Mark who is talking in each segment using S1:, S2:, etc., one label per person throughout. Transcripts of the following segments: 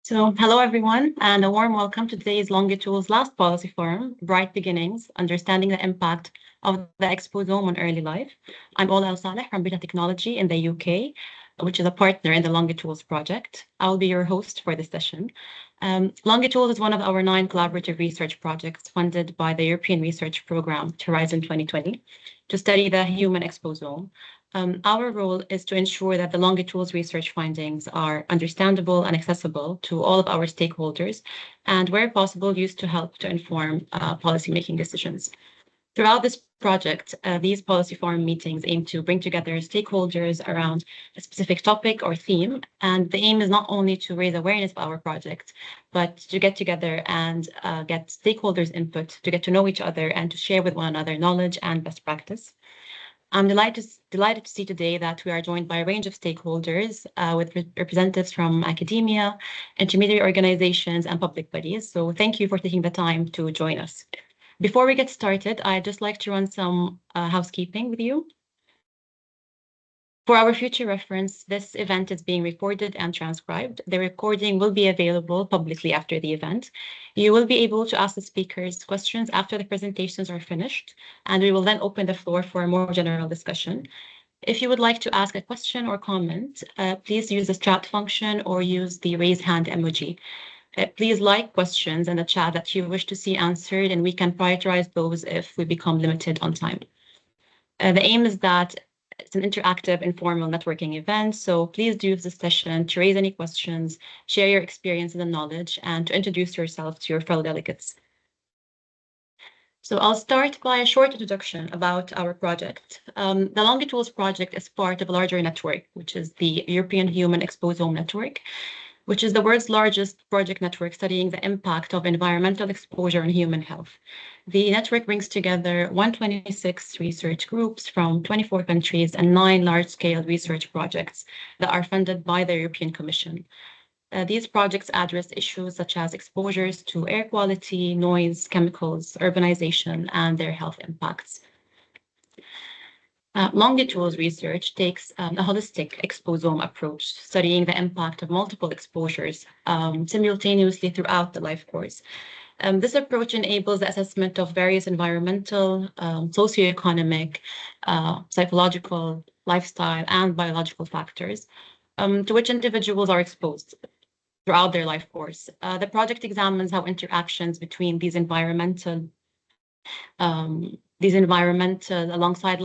S1: So, hello everyone, and a warm welcome to today's LongITools last policy forum, Bright Beginnings, Understanding the Impact of the Exposome on Early Life. I'm Ola Al-Saleh from Beta Technology in the UK, which is a partner in the LongITools project. I'll be your host for this session. LongITools is one of our 9 collaborative research projects funded by the European Research Programme Horizon 2020 to study the human exposome. Our role is to ensure that the LongITools research findings are understandable and accessible to all of our stakeholders, and where possible, used to help to inform policymaking decisions. Throughout this project, these policy forum meetings aim to bring together stakeholders around a specific topic or theme, and the aim is not only to raise awareness of our project, but to get together and get stakeholders' input, to get to know each other, and to share with one another knowledge and best practice. I'm delighted to see today that we are joined by a range of stakeholders with representatives from academia, intermediary organizations, and public bodies. So thank you for taking the time to join us. Before we get started, I'd just like to run some housekeeping with you. For our future reference, this event is being recorded and transcribed. The recording will be available publicly after the event. You will be able to ask the speakers questions after the presentations are finished, and we will then open the floor for a more general discussion. If you would like to ask a question or comment, please use the chat function or use the raise hand emoji. Please like questions in the chat that you wish to see answered, and we can prioritize those if we become limited on time. The aim is that it's an interactive, informal networking event, so please do use this session to raise any questions, share your experiences and knowledge, and to introduce yourself to your fellow delegates. So I'll start by a short introduction about our project. The LongITools project is part of a larger network, which is the European Human Exposome Network, which is the world's largest project network studying the impact of environmental exposure on human health. The network brings together 126 research groups from 24 countries and 9 large-scale research projects that are funded by the European Commission. These projects address issues such as exposures to air quality, noise, chemicals, urbanization, and their health impacts. LongITools research takes a holistic exposome approach, studying the impact of multiple exposures simultaneously throughout the life course. This approach enables the assessment of various environmental, socioeconomic, psychological, lifestyle, and biological factors to which individuals are exposed throughout their life course. The project examines how interactions between these environmental alongside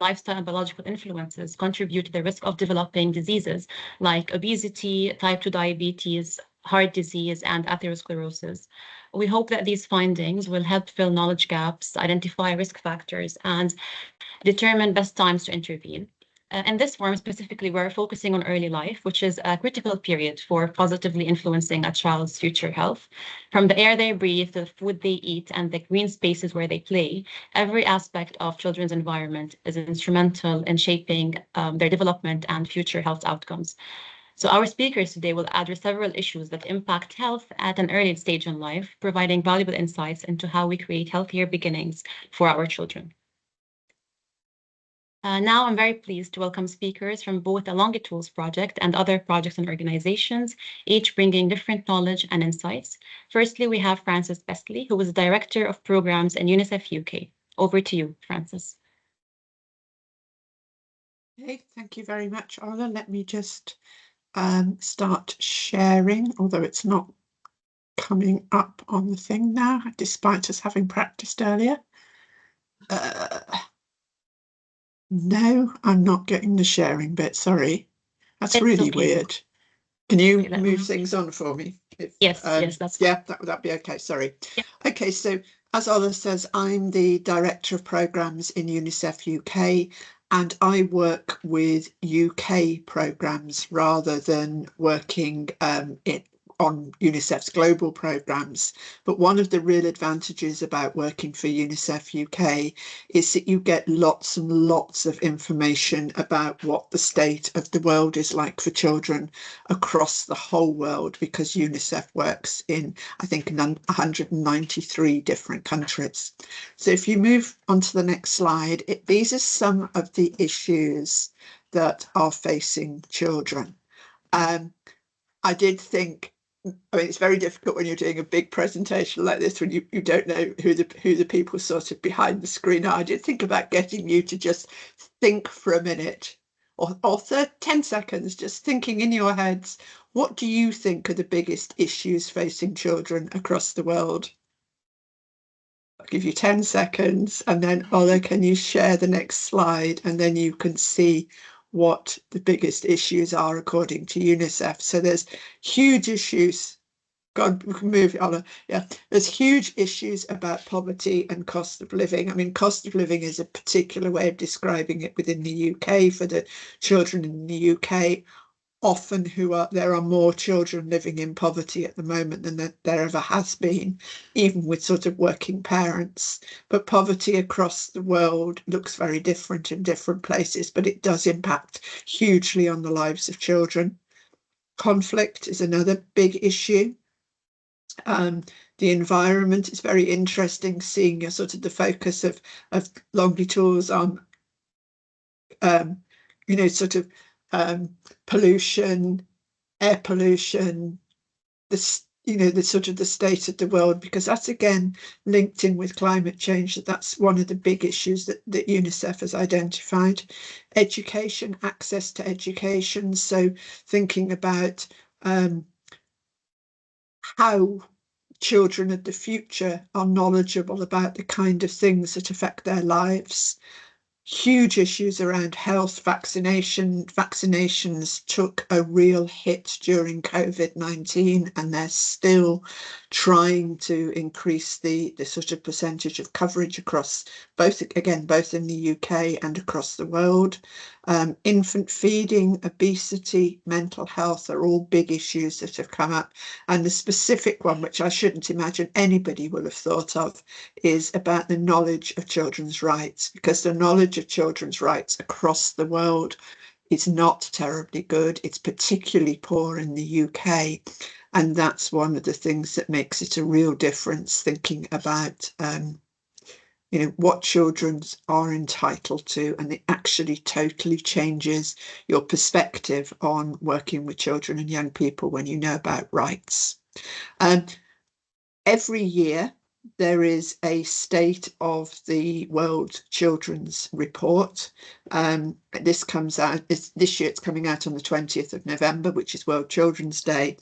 S1: lifestyle and biological influences contribute to the risk of developing diseases like obesity, type 2 diabetes, heart disease, and atherosclerosis. We hope that these findings will help fill knowledge gaps, identify risk factors, and determine best times to intervene. In this forum specifically, we're focusing on early life, which is a critical period for positively influencing a child's future health. From the air they breathe, to the food they eat, and the green spaces where they play, every aspect of children's environment is instrumental in shaping their development and future health outcomes. So our speakers today will address several issues that impact health at an early stage in life, providing valuable insights into how we create healthier beginnings for our children. Now I'm very pleased to welcome speakers from both the LongITools project and other projects and organizations, each bringing different knowledge and insights. Firstly, we have Frances Bestley, who is Director of Programs in UNICEF UK. Over to you, Frances.
S2: Okay, thank you very much, Ola. Let me just start sharing, although it's not coming up on the thing now, despite us having practiced earlier. No, I'm not getting the sharing bit, sorry. That's really weird. Can you move things on for me?
S1: Yes, that's fine.
S2: Yeah, that'd be okay, sorry.
S1: Yeah.
S2: Okay, so as Ola says, I'm the Director of Programmes in UNICEF UK, and I work with UK programmes rather than working on UNICEF's global programmes. But one of the real advantages about working for UNICEF UK is that you get lots and lots of information about what the state of the world is like for children across the whole world, because UNICEF works in, I think, 193 different countries. So if you move on to the next slide, these are some of the issues that are facing children. I did think I mean, it's very difficult when you're doing a big presentation like this, when you don't know who the people sort of behind the screen are. I did think about getting you to just think for a minute or 10 seconds, just thinking in your heads, what do you think are the biggest issues facing children across the world? I'll give you 10 seconds, and then Ola, can you share the next slide? And then you can see what the biggest issues are according to UNICEF. So there's huge issues. God, we can move it on. Yeah, there's huge issues about poverty and cost of living. I mean, cost of living is a particular way of describing it within the UK for the children in the UK. Often there are more children living in poverty at the moment than there ever has been, even with sort of working parents. But poverty across the world looks very different in different places, but it does impact hugely on the lives of children. Conflict is another big issue. The environment is very interesting, seeing sort of the focus of LongITools on, sort of pollution, air pollution, the sort of the state of the world, because that's again linked in with climate change. That's one of the big issues that UNICEF has identified. Education, access to education. So thinking about how children of the future are knowledgeable about the kind of things that affect their lives. Huge issues around health, vaccinations took a real hit during COVID-19, and they're still trying to increase the sort of percentage of coverage across both in the UK and across the world. Infant feeding, obesity, mental health are all big issues that have come up. And the specific one, which I shouldn't imagine anybody will have thought of, is about the knowledge of children's rights, because the knowledge of children's rights across the world is not terribly good. It's particularly poor in the UK. And that's one of the things that makes it a real difference, thinking about what children are entitled to, and it actually totally changes your perspective on working with children and young people when you know about rights. Every year there is a State of the World Children's Report. This comes out, this year it's coming out on the 20th of November, which is World Children's Day.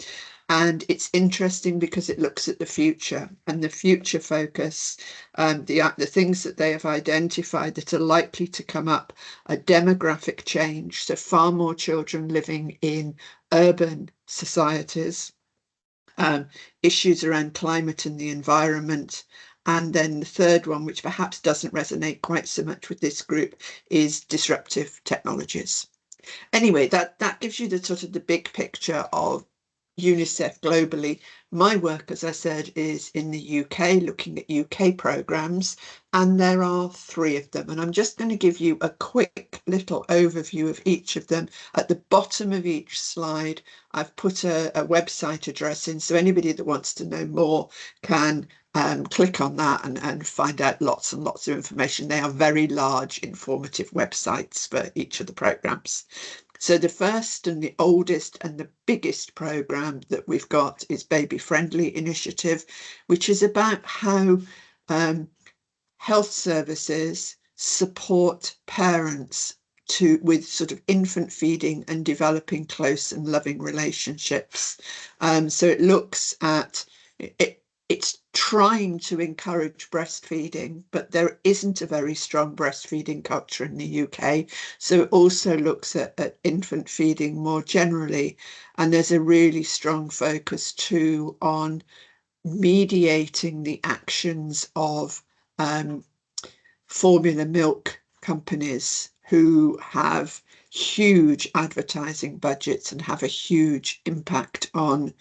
S2: And it's interesting because it looks at the future, and the future focus, the things that they have identified that are likely to come up are demographic change, so far more children living in urban societies, issues around climate and the environment. And then the third one, which perhaps doesn't resonate quite so much with this group, is disruptive technologies. Anyway, that gives you the sort of the big picture of UNICEF globally. My work, as I said, is in the UK, looking at UK programmes, and there are 3 of them. And I'm just going to give you a quick little overview of each of them. At the bottom of each slide, I've put a website address in, so anybody that wants to know more can click on that and find out lots and lots of information. They are very large, informative websites for each of the programmes. So the first and the oldest and the biggest programme that we've got is Baby Friendly Initiative, which is about how health services support parents with sort of infant feeding and developing close and loving relationships. So it looks at it's trying to encourage breastfeeding, but there isn't a very strong breastfeeding culture in the UK. So it also looks at infant feeding more generally. And there's a really strong focus too on mediating the actions of formula milk companies who have huge advertising budgets and have a huge impact on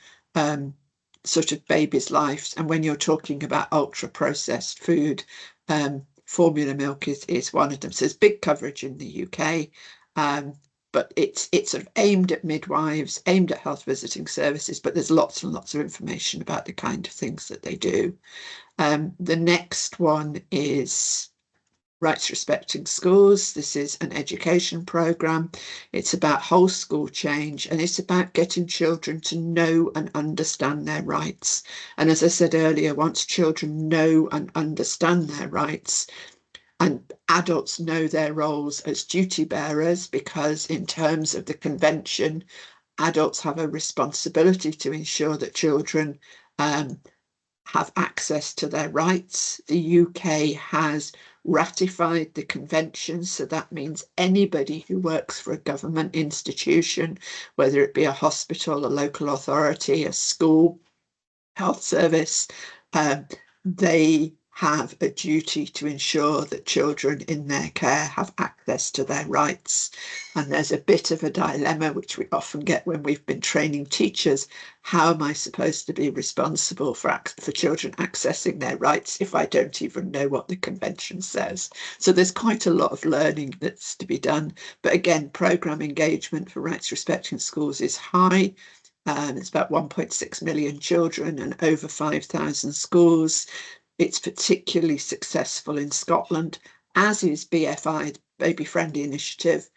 S2: sort of babies' lives. And when you're talking about ultra processed food, formula milk is one of them. So there's big coverage in the UK, but it's sort of aimed at midwives, aimed at health visiting services, but there's lots and lots of information about the kind of things that they do. The next one is Rights Respecting Schools. This is an education programme. It's about whole school change, and it's about getting children to know and understand their rights. And as I said earlier, once children know and understand their rights, and adults know their roles as duty bearers, because in terms of the convention, adults have a responsibility to ensure that children have access to their rights. The UK has ratified the convention, so that means anybody who works for a government institution, whether it be a hospital, a local authority, a school, health service, they have a duty to ensure that children in their care have access to their rights. And there's a bit of a dilemma, which we often get when we've been training teachers. How am I supposed to be responsible for children accessing their rights if I don't even know what the convention says? So there's quite a lot of learning that's to be done. But again, programme engagement for rights respecting schools is high. It's about 1.6 million children and over 5,000 schools. It's particularly successful in Scotland, as is BFI, the Baby Friendly Initiative,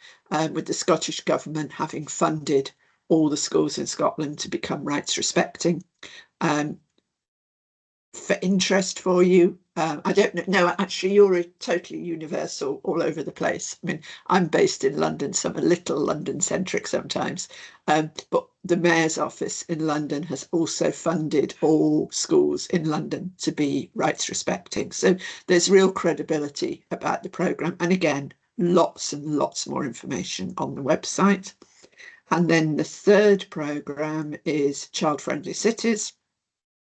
S2: with the Scottish Government having funded all the schools in Scotland to become rights respecting. For interest for you, I don't know. No, actually, you're a totally universal all over the place. I mean, I'm based in London, so I'm a little London centric sometimes. But the Mayor's Office in London has also funded all schools in London to be rights respecting. So there's real credibility about the programme. And again, lots and lots more information on the website. And then the third programme is Child Friendly Cities.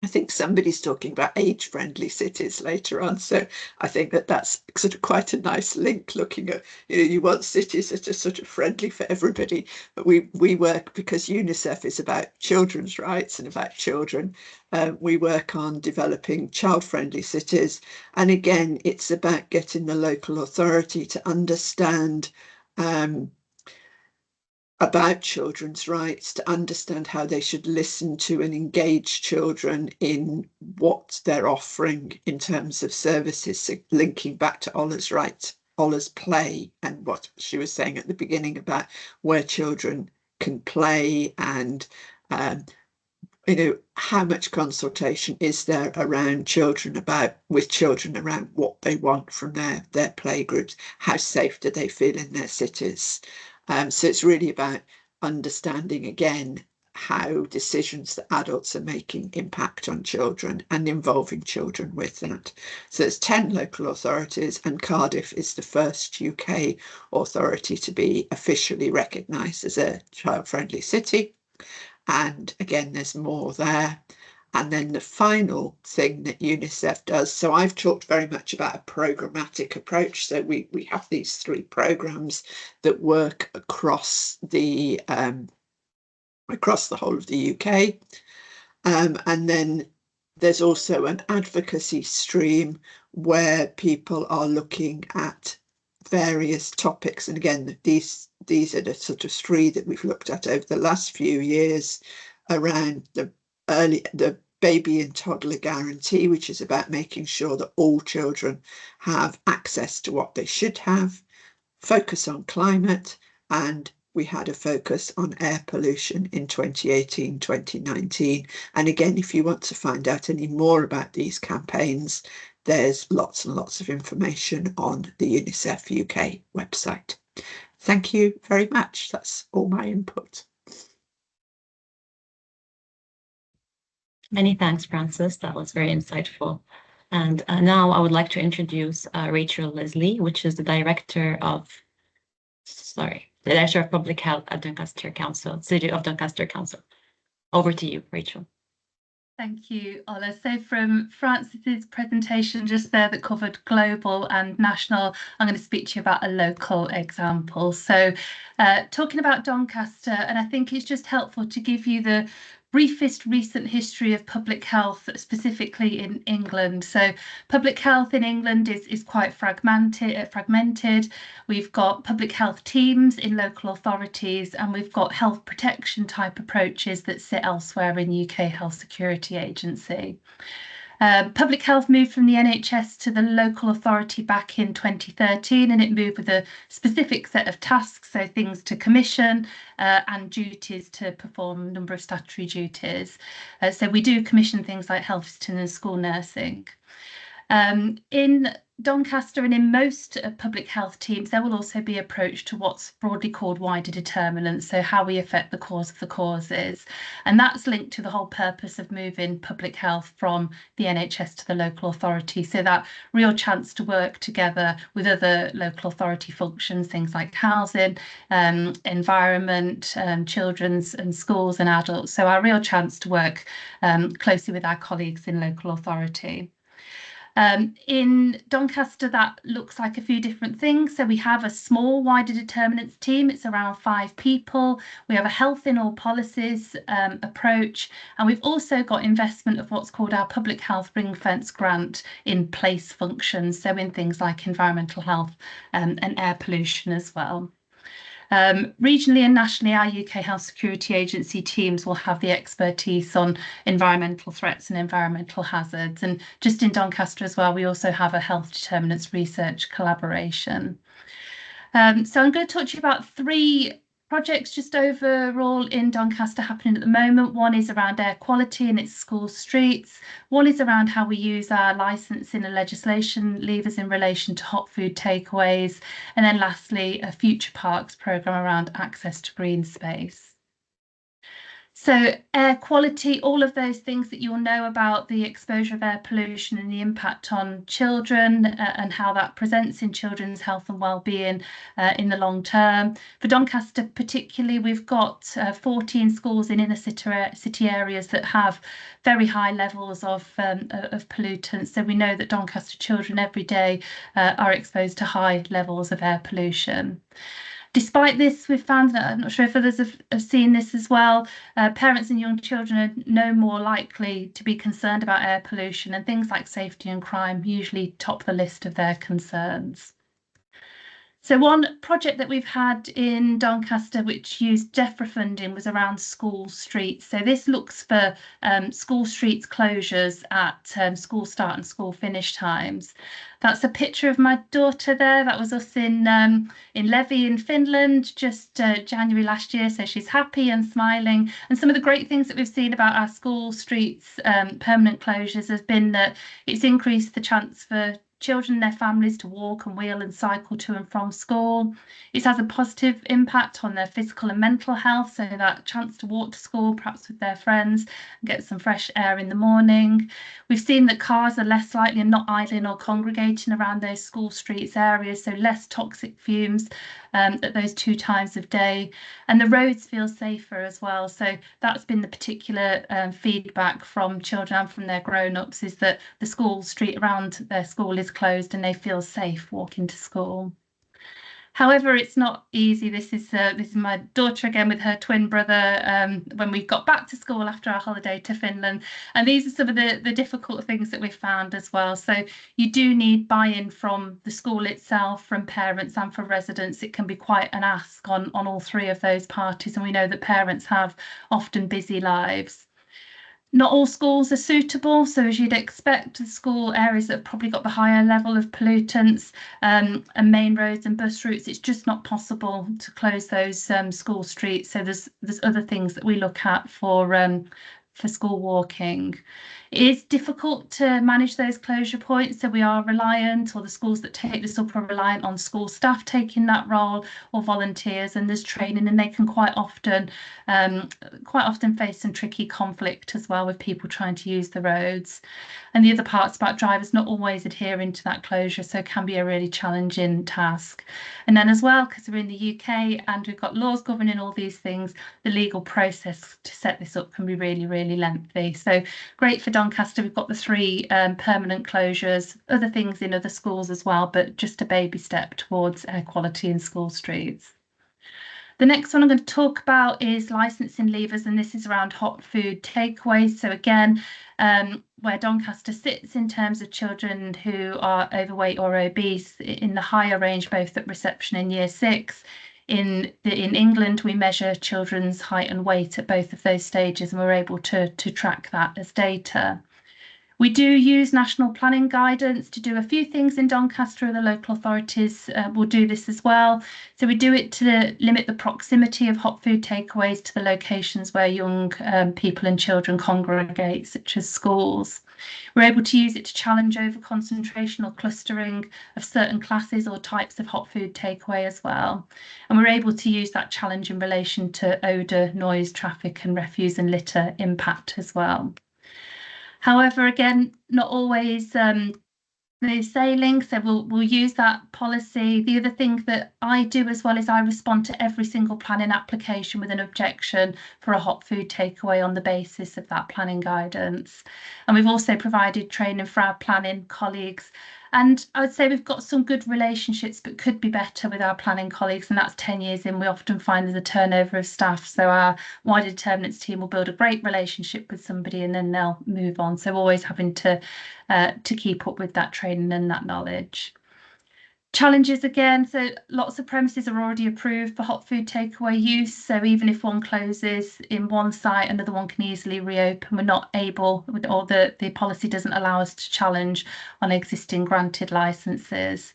S2: I think somebody's talking about age-friendly cities later on. So I think that that's sort of quite a nice link, looking at, you want cities that are sort of friendly for everybody. But we work, because UNICEF is about children's rights and about children, we work on developing child-friendly cities. And again, it's about getting the local authority to understand about children's rights, to understand how they should listen to and engage children in what they're offering in terms of services. So linking back to Ola's right, Ola's play, and what she was saying at the beginning about where children can play, and how much consultation is there around children with children around what they want from their play groups, how safe do they feel in their cities. So it's really about understanding, again, how decisions that adults are making impact on children and involving children with that. So there's 10 local authorities, and Cardiff is the first UK authority to be officially recognised as a child-friendly city. And again, there's more there. And then the final thing that UNICEF does, so I've talked very much about a programmatic approach. So we have these 3 programs that work across the whole of the UK. And then there's also an advocacy stream where people are looking at various topics. And again, these are the sort of 3 that we've looked at over the last few years, around the baby and toddler guarantee, which is about making sure that all children have access to what they should have, focus on climate, and we had a focus on air pollution in 2018, 2019. And again, if you want to find out any more about these campaigns, there's lots and lots of information on the UNICEF UK website. Thank you very much. That's all my input.
S1: Many thanks, Frances. That was very insightful. And now I would like to introduce Rachel Leslie, which is the Director of Public Health at Doncaster Council, City of Doncaster Council. Over to you, Rachel.
S3: Thank you, Ola. So from Frances's presentation just there that covered global and national, I'm going to speak to you about a local example. So talking about Doncaster, and I think it's just helpful to give you the briefest recent history of public health, specifically in England. So public health in England is quite fragmented. We've got public health teams in local authorities, and we've got health protection type approaches that sit elsewhere in UK Health Security Agency. Public health moved from the NHS to the local authority back in 2013, and it moved with a specific set of tasks, so things to commission and duties to perform, a number of statutory duties. So we do commission things like health visiting and school nursing. In Doncaster and in most public health teams, there will also be approach to what's broadly called wider determinants, so how we affect the cause of the causes. And that's linked to the whole purpose of moving public health from the NHS to the local authority. So that real chance to work together with other local authority functions, things like housing, environment, children's and schools and adults. So our real chance to work closely with our colleagues in local authority. In Doncaster, that looks like a few different things. So we have a small wider determinants team. It's around 5 people. We have a health in all policies approach. And we've also got investment of what's called our public health ring fence grant in place functions. So in things like environmental health and air pollution as well. Regionally and nationally, our UK Health Security Agency teams will have the expertise on environmental threats and environmental hazards. And just in Doncaster as well, we also have a health determinants research collaboration. So I'm going to talk to you about 3 projects just overall in Doncaster happening at the moment. One is around air quality and its school streets. One is around how we use our licensing and legislation levers in relation to hot food takeaways. And then lastly, a future parks programme around access to green space. So air quality, all of those things that you'll know about the exposure of air pollution and the impact on children and how that presents in children's health and well-being in the long term. For Doncaster particularly, we've got 14 schools in inner city areas that have very high levels of pollutants. So we know that Doncaster children every day are exposed to high levels of air pollution. Despite this, we've found that, I'm not sure if others have seen this as well, parents and young children are no more likely to be concerned about air pollution, and things like safety and crime usually top the list of their concerns. So one project that we've had in Doncaster which used DEFRA funding was around school streets. So this looks for school streets closures at school start and school finish times. That's a picture of my daughter there. That was us in Levi in Finland just January last year. So she's happy and smiling. And some of the great things that we've seen about our school streets permanent closures has been that it's increased the chance for children and their families to walk and wheel and cycle to and from school. It has a positive impact on their physical and mental health, so that chance to walk to school, perhaps with their friends, and get some fresh air in the morning. We've seen that cars are less likely and not idling or congregating around those school streets areas, so less toxic fumes at those 2 times of day. And the roads feel safer as well. So that's been the particular feedback from children and from their grown-ups, is that the school street around their school is closed and they feel safe walking to school. However, it's not easy. This is my daughter again with her twin brother when we got back to school after our holiday to Finland. And these are some of the difficult things that we've found as well. So you do need buy-in from the school itself, from parents and from residents. It can be quite an ask on all 3 of those parties. And we know that parents have often busy lives. Not all schools are suitable, so as you'd expect, the school areas that have probably got the higher level of pollutants and main roads and bus routes, it's just not possible to close those school streets. So there's other things that we look at for school walking. It is difficult to manage those closure points, so we are reliant, or the schools that take this up are reliant on school staff taking that role or volunteers, and there's training, and they can quite often face some tricky conflict as well with people trying to use the roads. And the other part's about drivers not always adhering to that closure, so it can be a really challenging task. And then as well, because we're in the UK and we've got laws governing all these things, the legal process to set this up can be really, really lengthy. So great for Doncaster, we've got the 3 permanent closures, other things in other schools as well, but just a baby step towards air quality in school streets. The next one I'm going to talk about is licensing levers, and this is around hot food takeaways. So again, where Doncaster sits in terms of children who are overweight or obese in the higher range, both at reception in year 6. In England, we measure children's height and weight at both of those stages, and we're able to track that as data. We do use national planning guidance to do a few things in Doncaster. The local authorities will do this as well. So we do it to limit the proximity of hot food takeaways to the locations where young people and children congregate, such as schools. We're able to use it to challenge over concentration or clustering of certain classes or types of hot food takeaway as well. And we're able to use that challenge in relation to odour, noise, traffic and refuse and litter impact as well. However, again, not always smooth sailing, so we'll use that policy. The other thing that I do as well is I respond to every single planning application with an objection for a hot food takeaway on the basis of that planning guidance. And we've also provided training for our planning colleagues. And I would say we've got some good relationships, but could be better with our planning colleagues. And that's 10 years in, we often find there's a turnover of staff. So our wider determinants team will build a great relationship with somebody and then they'll move on. So always having to keep up with that training and that knowledge. Challenges again, so lots of premises are already approved for hot food takeaway use. So even if one closes in one site, another one can easily reopen. We're not able, or the policy doesn't allow us to challenge on existing granted licenses.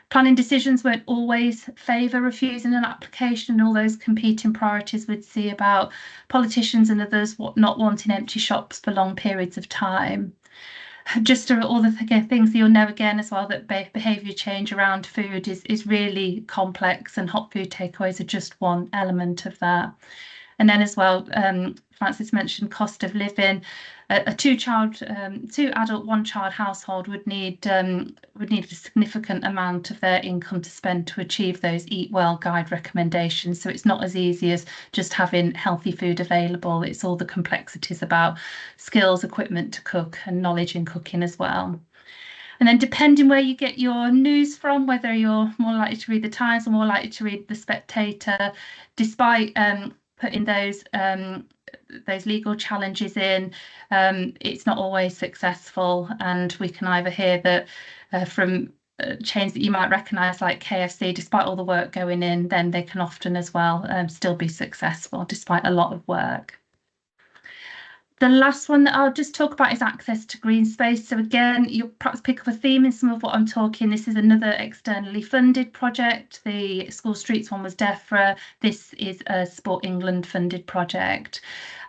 S3: Planning decisions won't always favour refusing an application, and all those competing priorities we'd see about politicians and others not wanting empty shops for long periods of time. Just all the things that you'll know again as well, that behaviour change around food is really complex, and hot food takeaways are just one element of that. And then as well, Francis mentioned cost of living. A two adult, one child household would need a significant amount of their income to spend to achieve those Eat Well guide recommendations. So it's not as easy as just having healthy food available. It's all the complexities about skills, equipment to cook, and knowledge in cooking as well. And then depending where you get your news from, whether you're more likely to read the Times or more likely to read the Spectator, despite putting those legal challenges in, it's not always successful. And we can either hear that from chains that you might recognise like KFC, despite all the work going in, then they can often as well still be successful despite a lot of work. The last one that I'll just talk about is access to green space. So again, you'll perhaps pick up a theme in some of what I'm talking. This is another externally funded project. The School Streets one was DEFRA. This is a Sport England funded project.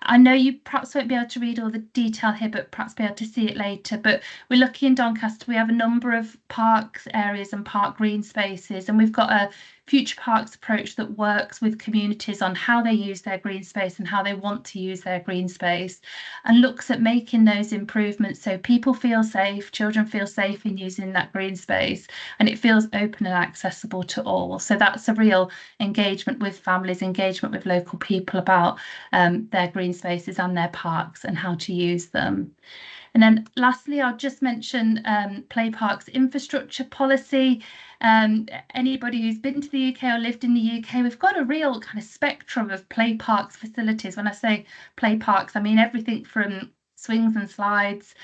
S3: I know you perhaps won't be able to read all the detail here, but perhaps be able to see it later. But we're lucky in Doncaster, we have a number of parks areas and park green spaces, and we've got a Future Parks approach that works with communities on how they use their green space and how they want to use their green space, and looks at making those improvements so people feel safe, children feel safe in using that green space, and it feels open and accessible to all. So that's a real engagement with families, engagement with local people about their green spaces and their parks and how to use them. And then lastly, I'll just mention Play Parks infrastructure policy. Anybody who's been to the UK or lived in the UK, we've got a real kind of spectrum of play parks facilities. When I say play parks, I mean everything from swings and slides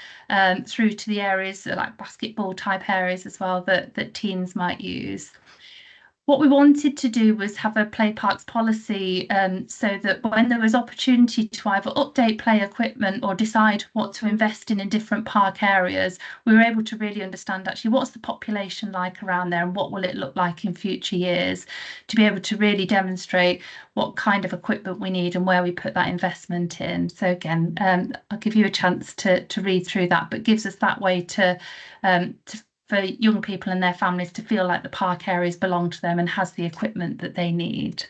S3: through to the areas like basketball type areas as well that teens might use. What we wanted to do was have a play parks policy so that when there was opportunity to either update play equipment or decide what to invest in different park areas, we were able to really understand actually what's the population like around there and what will it look like in future years, to be able to really demonstrate what kind of equipment we need and where we put that investment in. So again, I'll give you a chance to read through that, but gives us that way for young people and their families to feel like the park areas belong to them and has the equipment that they need.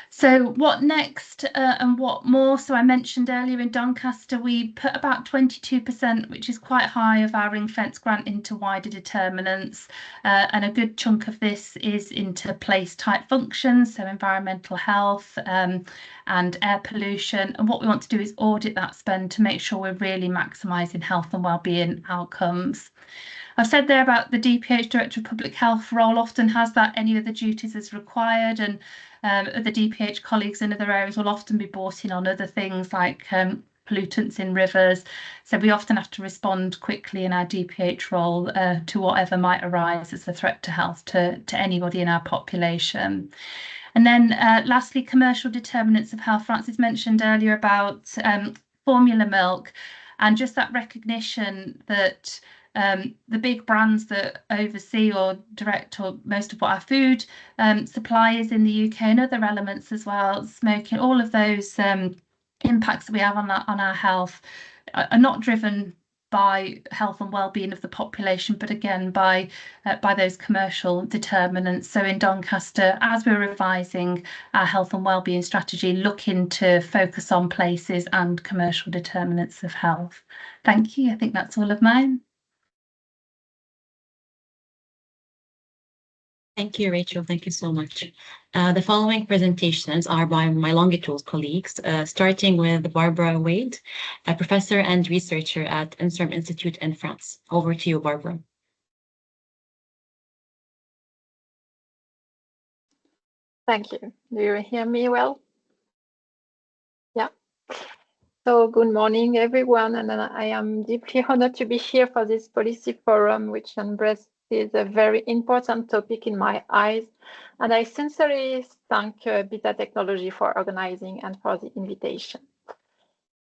S3: So what next and what more? So I mentioned earlier in Doncaster, we put about 22%, which is quite high, of our ring fence grant into wider determinants. And a good chunk of this is into place type functions, so environmental health and air pollution. And what we want to do is audit that spend to make sure we're really maximising health and wellbeing outcomes. I've said there about the DPH, Director of Public Health role, often has that any other duties as required, and other DPH colleagues in other areas will often be brought in on other things like pollutants in rivers. So we often have to respond quickly in our DPH role to whatever might arise as a threat to health to anybody in our population. And then lastly, commercial determinants of health. Francis mentioned earlier about formula milk. and just that recognition that the big brands that oversee or direct or most of what our food supply is in the UK, and other elements as well, smoking, all of those impacts that we have on our health are not driven by health and well-being of the population, but again by those commercial determinants. So in Doncaster, as we're revising our health and well-being strategy, looking to focus on places and commercial determinants of health. Thank you. I think that's all of mine.
S1: Thank you, Rachel. Thank you so much. The following presentations are by my LongITools colleagues, starting with Barbara Wade, a professor and researcher at INSERM Institute in France. Over to you, Barbara.
S4: Thank you. Do you hear me well? Yeah. So good morning, everyone, and I am deeply honored to be here for this policy forum, which embraces a very important topic in my eyes. And I sincerely thank Beta Technology for organizing and for the invitation.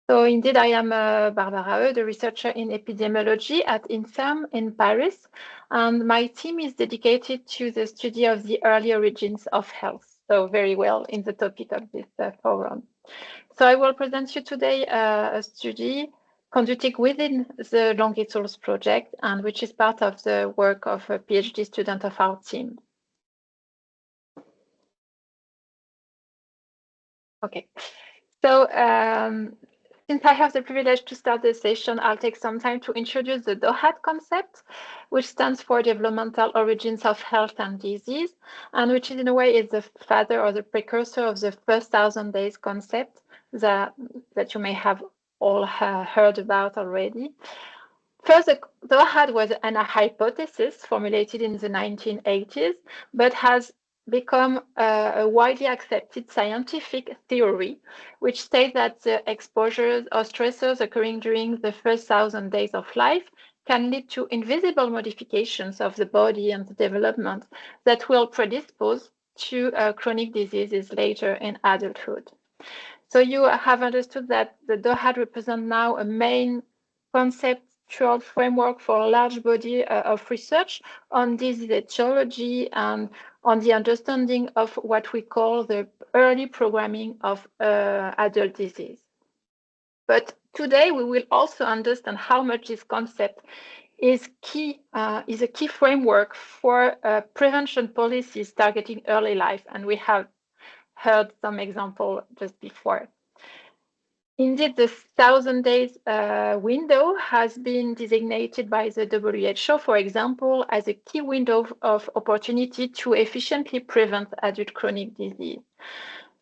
S4: So indeed, I am Barbara Eudes, a researcher in epidemiology at INSERM in Paris, and my team is dedicated to the study of the early origins of health, so very well in the topic of this forum. So I will present you today a study conducted within the LongITools project, and which is part of the work of a PhD student of our team. Okay, so since I have the privilege to start the session, I'll take some time to introduce the DOHAD concept, which stands for Developmental Origins of Health and Disease, and which in a way is the father or the precursor of the first 1,000 days concept that you may have all heard about already. First, the DOHAD was a hypothesis formulated in the 1980s, but has become a widely accepted scientific theory, which states that the exposures or stressors occurring during the first 1,000 days of life can lead to invisible modifications of the body and the development that will predispose to chronic diseases later in adulthood. So you have understood that the DOHAD represents now a main conceptual framework for a large body of research on disease etiology and on the understanding of what we call the early programming of adult disease. But today we will also understand how much this concept is a key framework for prevention policies targeting early life, and we have heard some example just before. Indeed, the 1,000 days window has been designated by the WHO, for example, as a key window of opportunity to efficiently prevent adult chronic disease.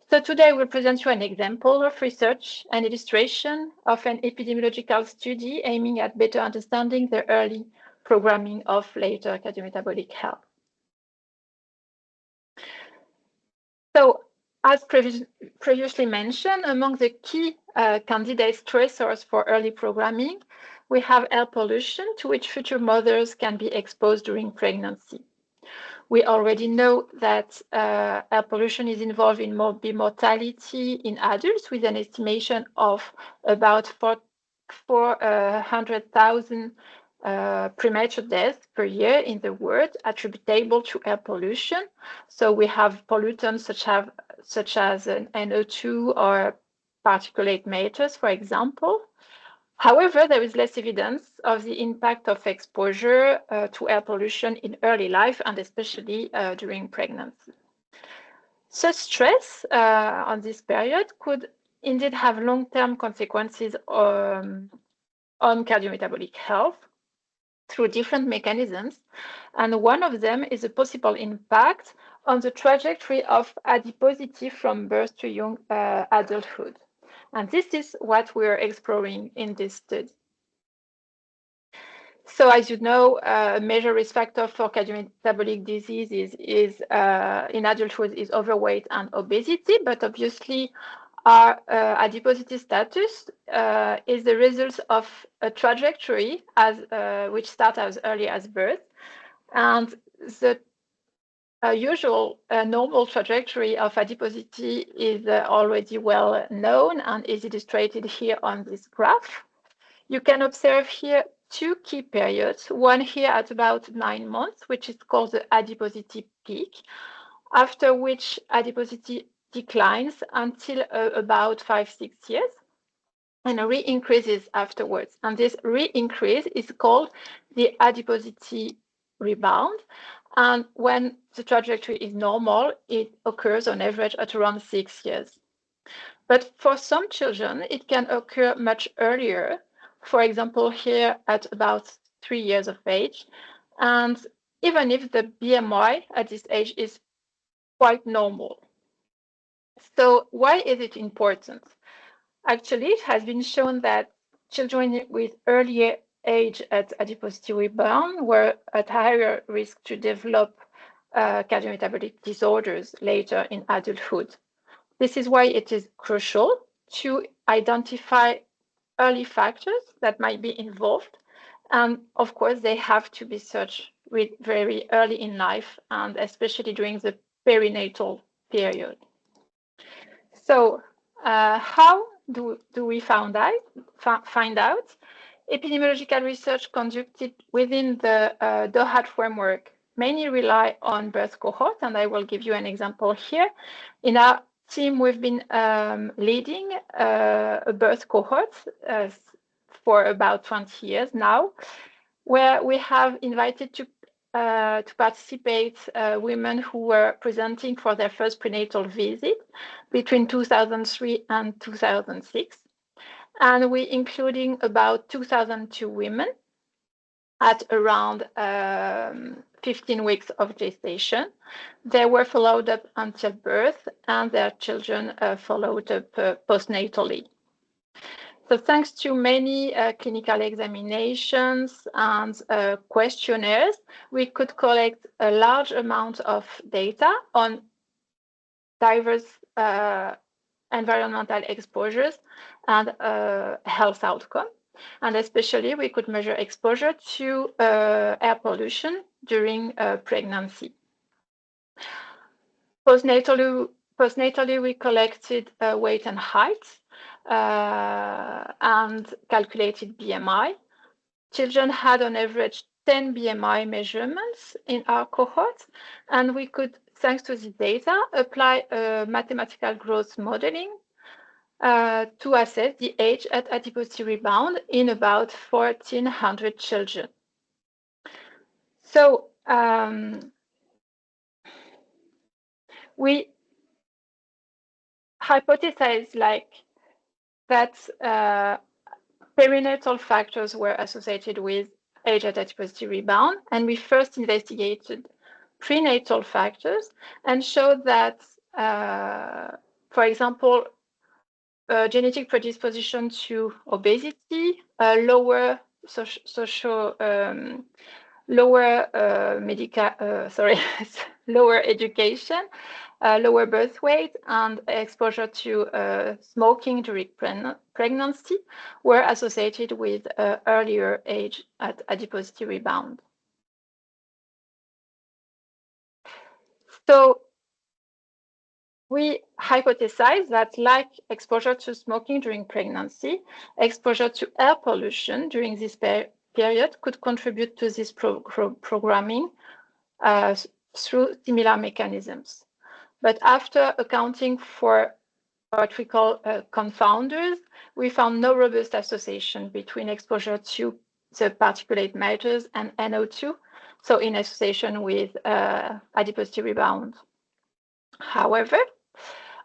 S4: So today we'll present you an example of research and illustration of an epidemiological study aiming at better understanding the early programming of later cardiometabolic health. So, as previously mentioned, among the key candidate stressors for early programming, we have air pollution, to which future mothers can be exposed during pregnancy. We already know that air pollution is involved in mortality in adults, with an estimation of about 400,000 premature deaths per year in the world attributable to air pollution. So we have pollutants such as NO2 or particulate matters, for example. However, there is less evidence of the impact of exposure to air pollution in early life, and especially during pregnancy. Such stress on this period could indeed have long-term consequences on cardiometabolic health through different mechanisms, and one of them is a possible impact on the trajectory of adiposity from birth to young adulthood. And this is what we're exploring in this study. So as you know, a major risk factor for cardiometabolic disease is in adulthood is overweight and obesity, but obviously our adiposity status is the result of a trajectory which starts as early as birth, and the usual normal trajectory of adiposity is already well known and is illustrated here on this graph. You can observe here two key periods, one here at about 9 months, which is called the adiposity peak, after which adiposity declines until about 5-6 years and re-increases afterwards. And this re-increase is called the adiposity rebound. And when the trajectory is normal, it occurs on average at around 6 years. But for some children, it can occur much earlier, for example, here at about 3 years of age. And even if the BMI at this age is quite normal. So why is it important? Actually, it has been shown that children with earlier age at adiposity rebound were at higher risk to develop cardiometabolic disorders later in adulthood. This is why it is crucial to identify early factors that might be involved. And of course, they have to be searched very early in life, and especially during the perinatal period. So how do we find out? Epidemiological research conducted within the DOHAT framework mainly rely on birth cohort, and I will give you an example here. In our team, we've been leading a birth cohort for about 20 years now, where we have invited to participate women who were presenting for their first prenatal visit between 2003 and 2006. And we including about 2002 women at around 15 weeks of gestation. They were followed up until birth, and their children followed up postnatally. So thanks to many clinical examinations and questionnaires, we could collect a large amount of data on diverse environmental exposures and health outcome. And especially, we could measure exposure to air pollution during pregnancy. Postnatally, we collected weight and height and calculated BMI. Children had on average 10 BMI measurements in our cohort, and we could, thanks to this data, apply mathematical growth modeling to assess the age at adiposity rebound in about 1,400 children. So we hypothesized that perinatal factors were associated with age at adiposity rebound, and we first investigated prenatal factors and showed that, for example, genetic predisposition to obesity, lower lower education, lower birth weight, and exposure to smoking during pregnancy were associated with earlier age at adiposity rebound. So we hypothesize that, like exposure to smoking during pregnancy, exposure to air pollution during this period could contribute to this programming through similar mechanisms. But after accounting for what we call confounders, we found no robust association between exposure to the particulate matters and NO2, so in association with adiposity rebound. However,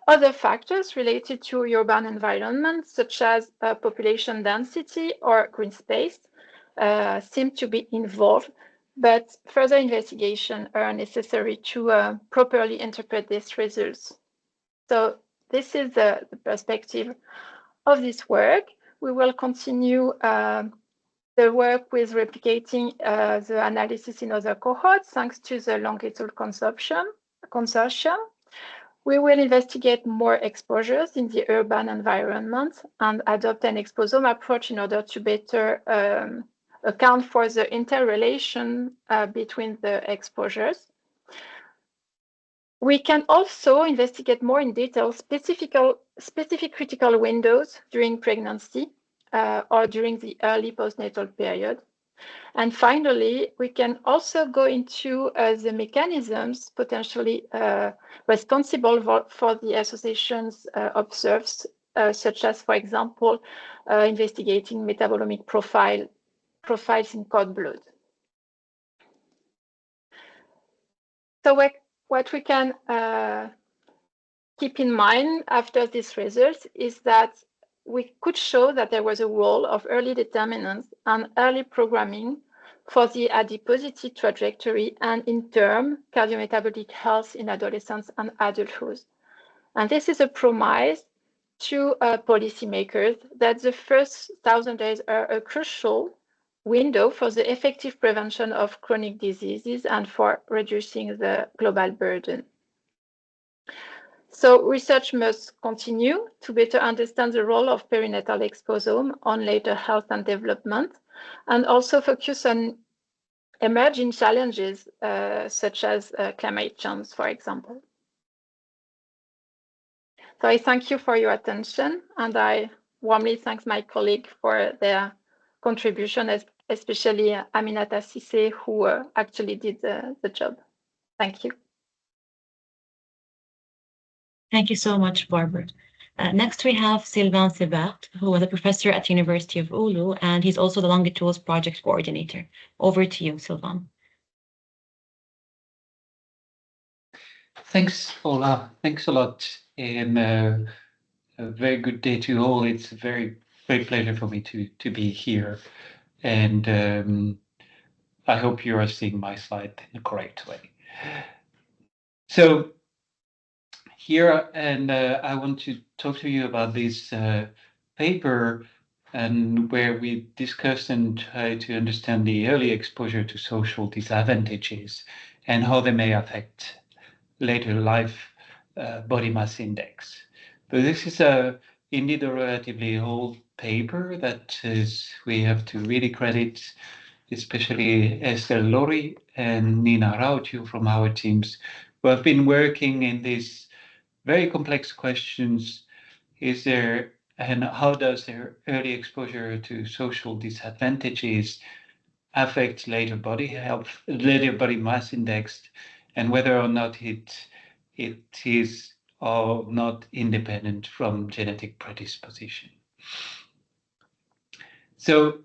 S4: other factors related to urban environment, such as population density or green space, seem to be involved, but further investigation are necessary to properly interpret these results. So this is the perspective of this work. We will continue the work with replicating the analysis in other cohorts, thanks to the LongITools consortium. We will investigate more exposures in the urban environment and adopt an exposome approach in order to better account for the interrelation between the exposures. We can also investigate more in detail specific critical windows during pregnancy or during the early postnatal period. And finally, we can also go into the mechanisms potentially responsible for the associations observed, such as, for example, investigating metabolomic profiles in cord blood. So what we can keep in mind after these results is that we could show that there was a role of early determinants and early programming for the adiposity trajectory and in turn cardiometabolic health in adolescence and adulthood. And this is a promise to policymakers that the first 1,000 days are a crucial window for the effective prevention of chronic diseases and for reducing the global burden. So research must continue to better understand the role of perinatal exposome on later health and development, and also focus on emerging challenges such as climate change, for example. So I thank you for your attention, and I warmly thank my colleague for their contribution, especially Aminata Sissé, who actually did the job. Thank you.
S1: Thank you so much, Barbara. Next, we have Sylvain Sebert, who was a professor at the University of Oulu, and he's also the LongITools project coordinator. Over to you, Sylvain.
S5: Thanks, Ola. Thanks a lot, and a very good day to all. It's a very great pleasure for me to be here, and I hope you are seeing my slide in the correct way. So here, and I want to talk to you about this paper, and where we discuss and try to understand the early exposure to social disadvantages and how they may affect later life body mass index. But this is indeed a relatively old paper that we have to really credit, especially Estelle Lori and Nina Rautiu from our teams, who have been working in these very complex questions. And how does their early exposure to social disadvantages affect later body health, later body mass index, and whether or not it is or not independent from genetic predisposition. So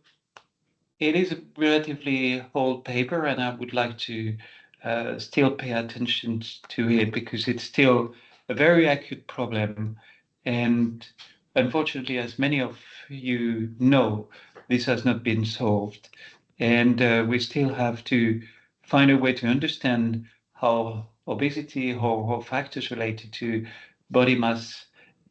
S5: it is a relatively old paper, and I would like to still pay attention to it because it's still a very acute problem. And unfortunately, as many of you know, this has not been solved. And we still have to find a way to understand how obesity or factors related to body mass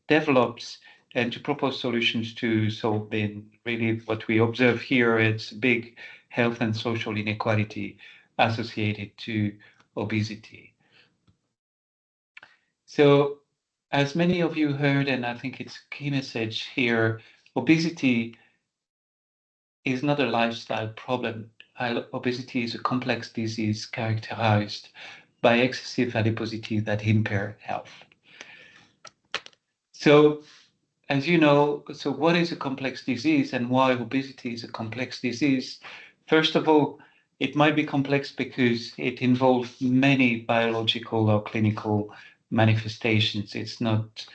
S5: develops, and to propose solutions to solve them. Really, what we observe here is big health and social inequality associated to obesity. So, as many of you heard, and I think it's a key message here, obesity is not a lifestyle problem. Obesity is a complex disease characterized by excessive adiposity that impair health. So, as you know, so what is a complex disease and why obesity is a complex disease? First of all, it might be complex because it involves many biological or clinical manifestations. It's not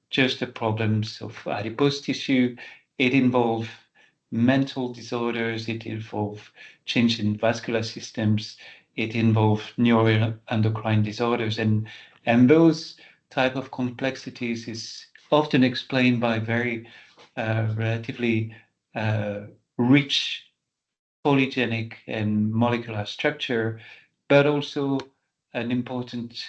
S5: just the problems of adipose tissue. It involves mental disorders. It involves change in vascular systems. It involves neuroendocrine disorders, and those type of complexities is often explained by very relatively rich polygenic and molecular structure, but also an important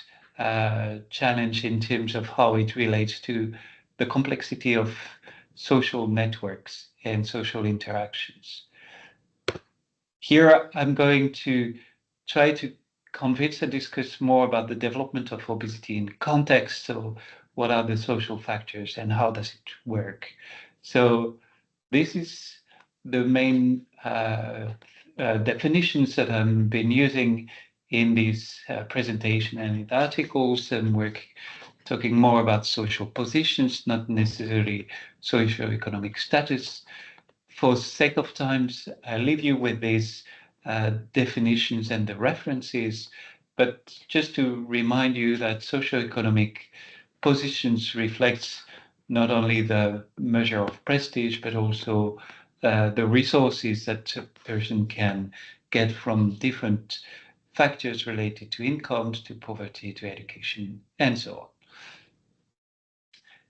S5: challenge in terms of how it relates to the complexity of social networks and social interactions. Here, I'm going to try to convince and discuss more about the development of obesity in context. So what are the social factors and how does it work? So this is the main definitions that I've been using in this presentation and in articles, and we're talking more about social positions, not necessarily socioeconomic status. For sake of time, I leave you with these definitions and the references, but just to remind you that socioeconomic positions reflects not only the measure of prestige, but also the resources that a person can get from different factors related to incomes, to poverty, to education, and so on.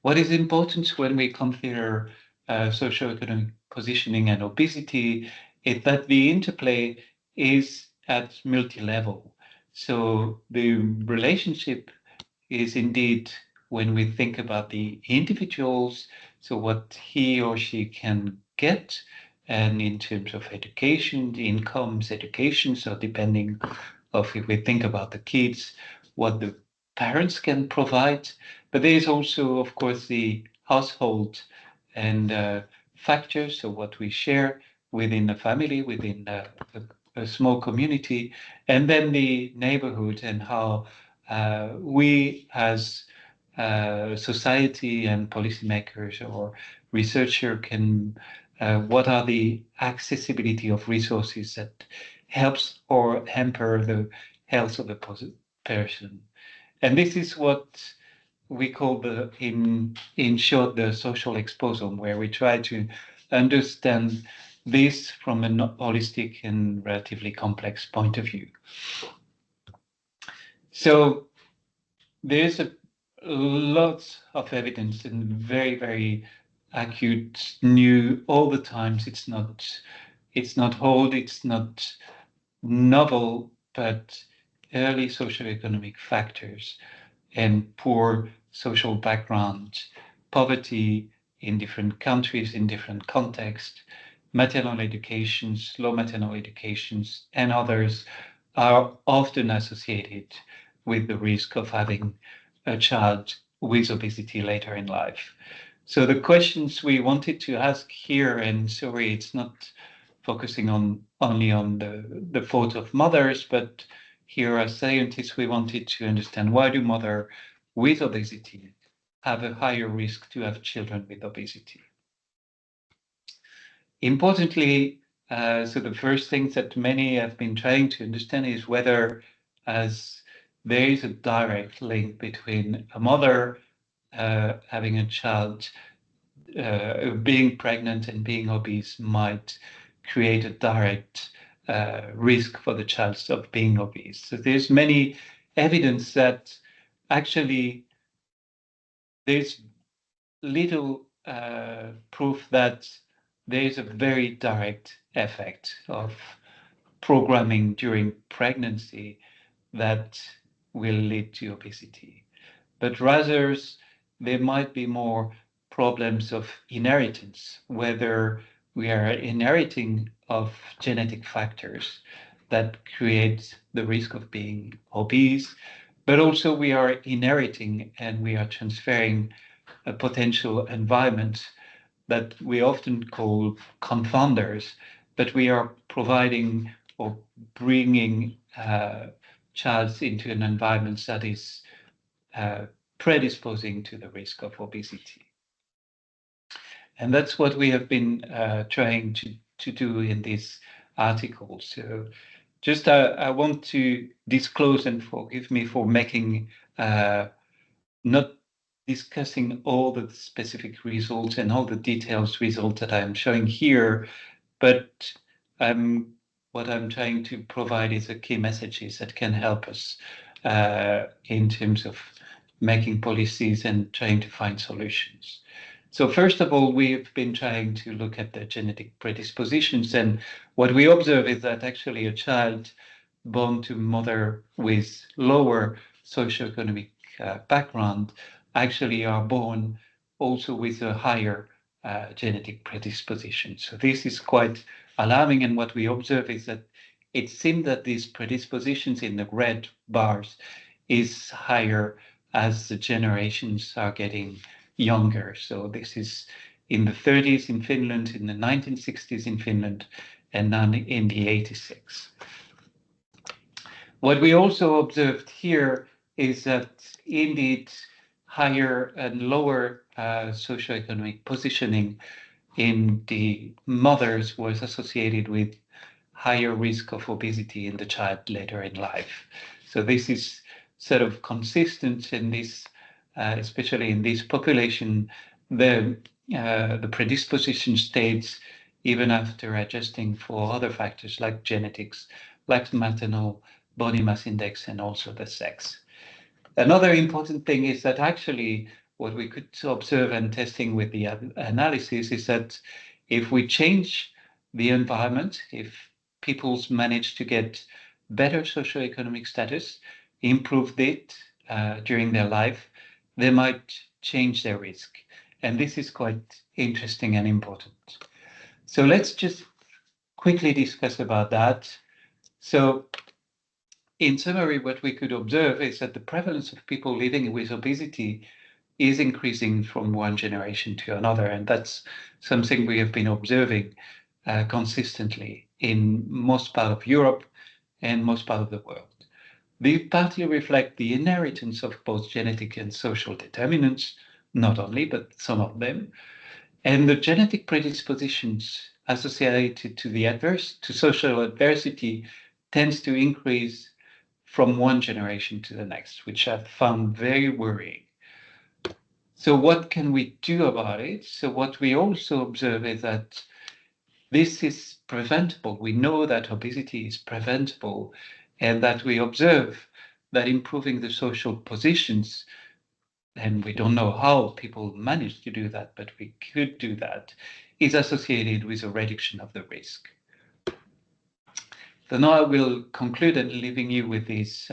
S5: What is important when we consider socioeconomic positioning and obesity is that the interplay is at multi-level. So the relationship is indeed when we think about the individuals, so what he or she can get, and in terms of education, the incomes, education, so depending of if we think about the kids, what the parents can provide, but there is also, of course, the household and factors, so what we share within a family, within a small community, and then the neighborhood and how we as society and policymakers or researcher can, what are the accessibility of resources that helps or hamper the health of the person. And this is what we call in short, the social exposome, where we try to understand this from a holistic and relatively complex point of view. So there's a lot of evidence and very, very acute, new all the times. It's not old, it's not novel, but early socioeconomic factors and poor social background, poverty in different countries, in different contexts, maternal educations, low maternal educations, and others are often associated with the risk of having a child with obesity later in life. So the questions we wanted to ask here, and sorry, it's not focusing only on the fault of mothers, but here as scientists, we wanted to understand why do mothers with obesity have a higher risk to have children with obesity. Importantly, so the first thing that many have been trying to understand is whether as there is a direct link between a mother having a child, being pregnant and being obese might create a direct risk for the child of being obese. So there's many evidence that actually there's little proof that there is a very direct effect of programming during pregnancy that will lead to obesity. But rather, there might be more problems of inheritance, whether we are inheriting of genetic factors that create the risk of being obese, but also we are inheriting and we are transferring a potential environment that we often call confounders, but we are providing or bringing child into an environment that is predisposing to the risk of obesity. And that's what we have been trying to do in this article. So just I want to disclose, and forgive me for making not discussing all the specific results and all the details results that I'm showing here, but what I'm trying to provide is the key messages that can help us in terms of making policies and trying to find solutions. So first of all, we've been trying to look at the genetic predispositions, and what we observe is that actually a child born to mother with lower socioeconomic background actually are born also with a higher genetic predisposition. So this is quite alarming, and what we observe is that it seems that these predispositions in the red bars is higher as the generations are getting younger. So this is in the 30s in Finland, in the 1960s in Finland, and now in the 86. What we also observed here is that indeed higher and lower socioeconomic positioning in the mothers was associated with higher risk of obesity in the child later in life. So this is sort of consistent in this, especially in this population, the predisposition stays even after adjusting for other factors like genetics, like maternal body mass index, and also the sex. Another important thing is that actually what we could observe and testing with the analysis is that if we change the environment, if people's manage to get better socioeconomic status, improve it during their life, they might change their risk. And this is quite interesting and important. So let's just quickly discuss about that. So in summary, what we could observe is that the prevalence of people living with obesity is increasing from one generation to another, and that's something we have been observing consistently in most part of Europe and most part of the world. These partly reflect the inheritance of both genetic and social determinants, not only, but some of them, and the genetic predispositions associated to social adversity tends to increase from one generation to the next, which I've found very worrying. So what can we do about it? So what we also observe is that this is preventable. We know that obesity is preventable, and that we observe that improving the social positions, and we don't know how people manage to do that, but we could do that, is associated with a reduction of the risk. So now I will conclude and leaving you with this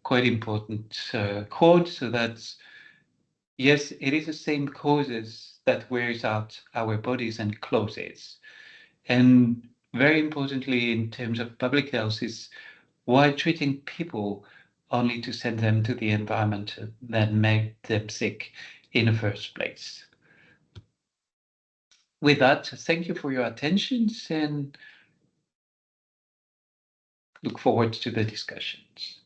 S5: quite important quote. So that's, yes, it is the same causes that wears out our bodies and clothes. And very importantly, in terms of public health, is why treating people only to send them to the environment that make them sick in the first place. With that, thank you for your attention and look forward to the discussions.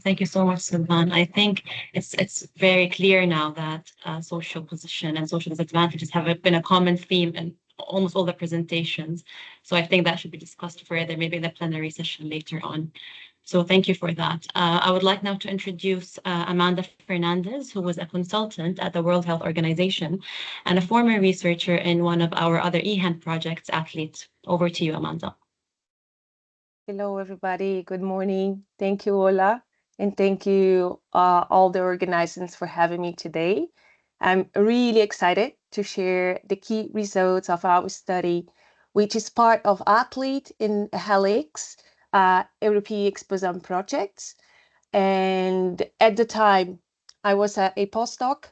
S1: Thank you so much, Silvan. I think it's very clear now that social position and social disadvantages have been a common theme in almost all the presentations. So I think that should be discussed further, maybe in the plenary session later on. So thank you for that. I would like now to introduce Amanda Fernandez, who was a consultant at the World Health Organization and a former researcher in one of our other eHand projects, Athlete. Over to you, Amanda.
S6: Hello, everybody. Good morning. Thank you, Ola. And thank you, all the organizers, for having me today. I'm really excited to share the key results of our study, which is part of Athlete in Helix, European Exposome projects. And at the time, I was a postdoc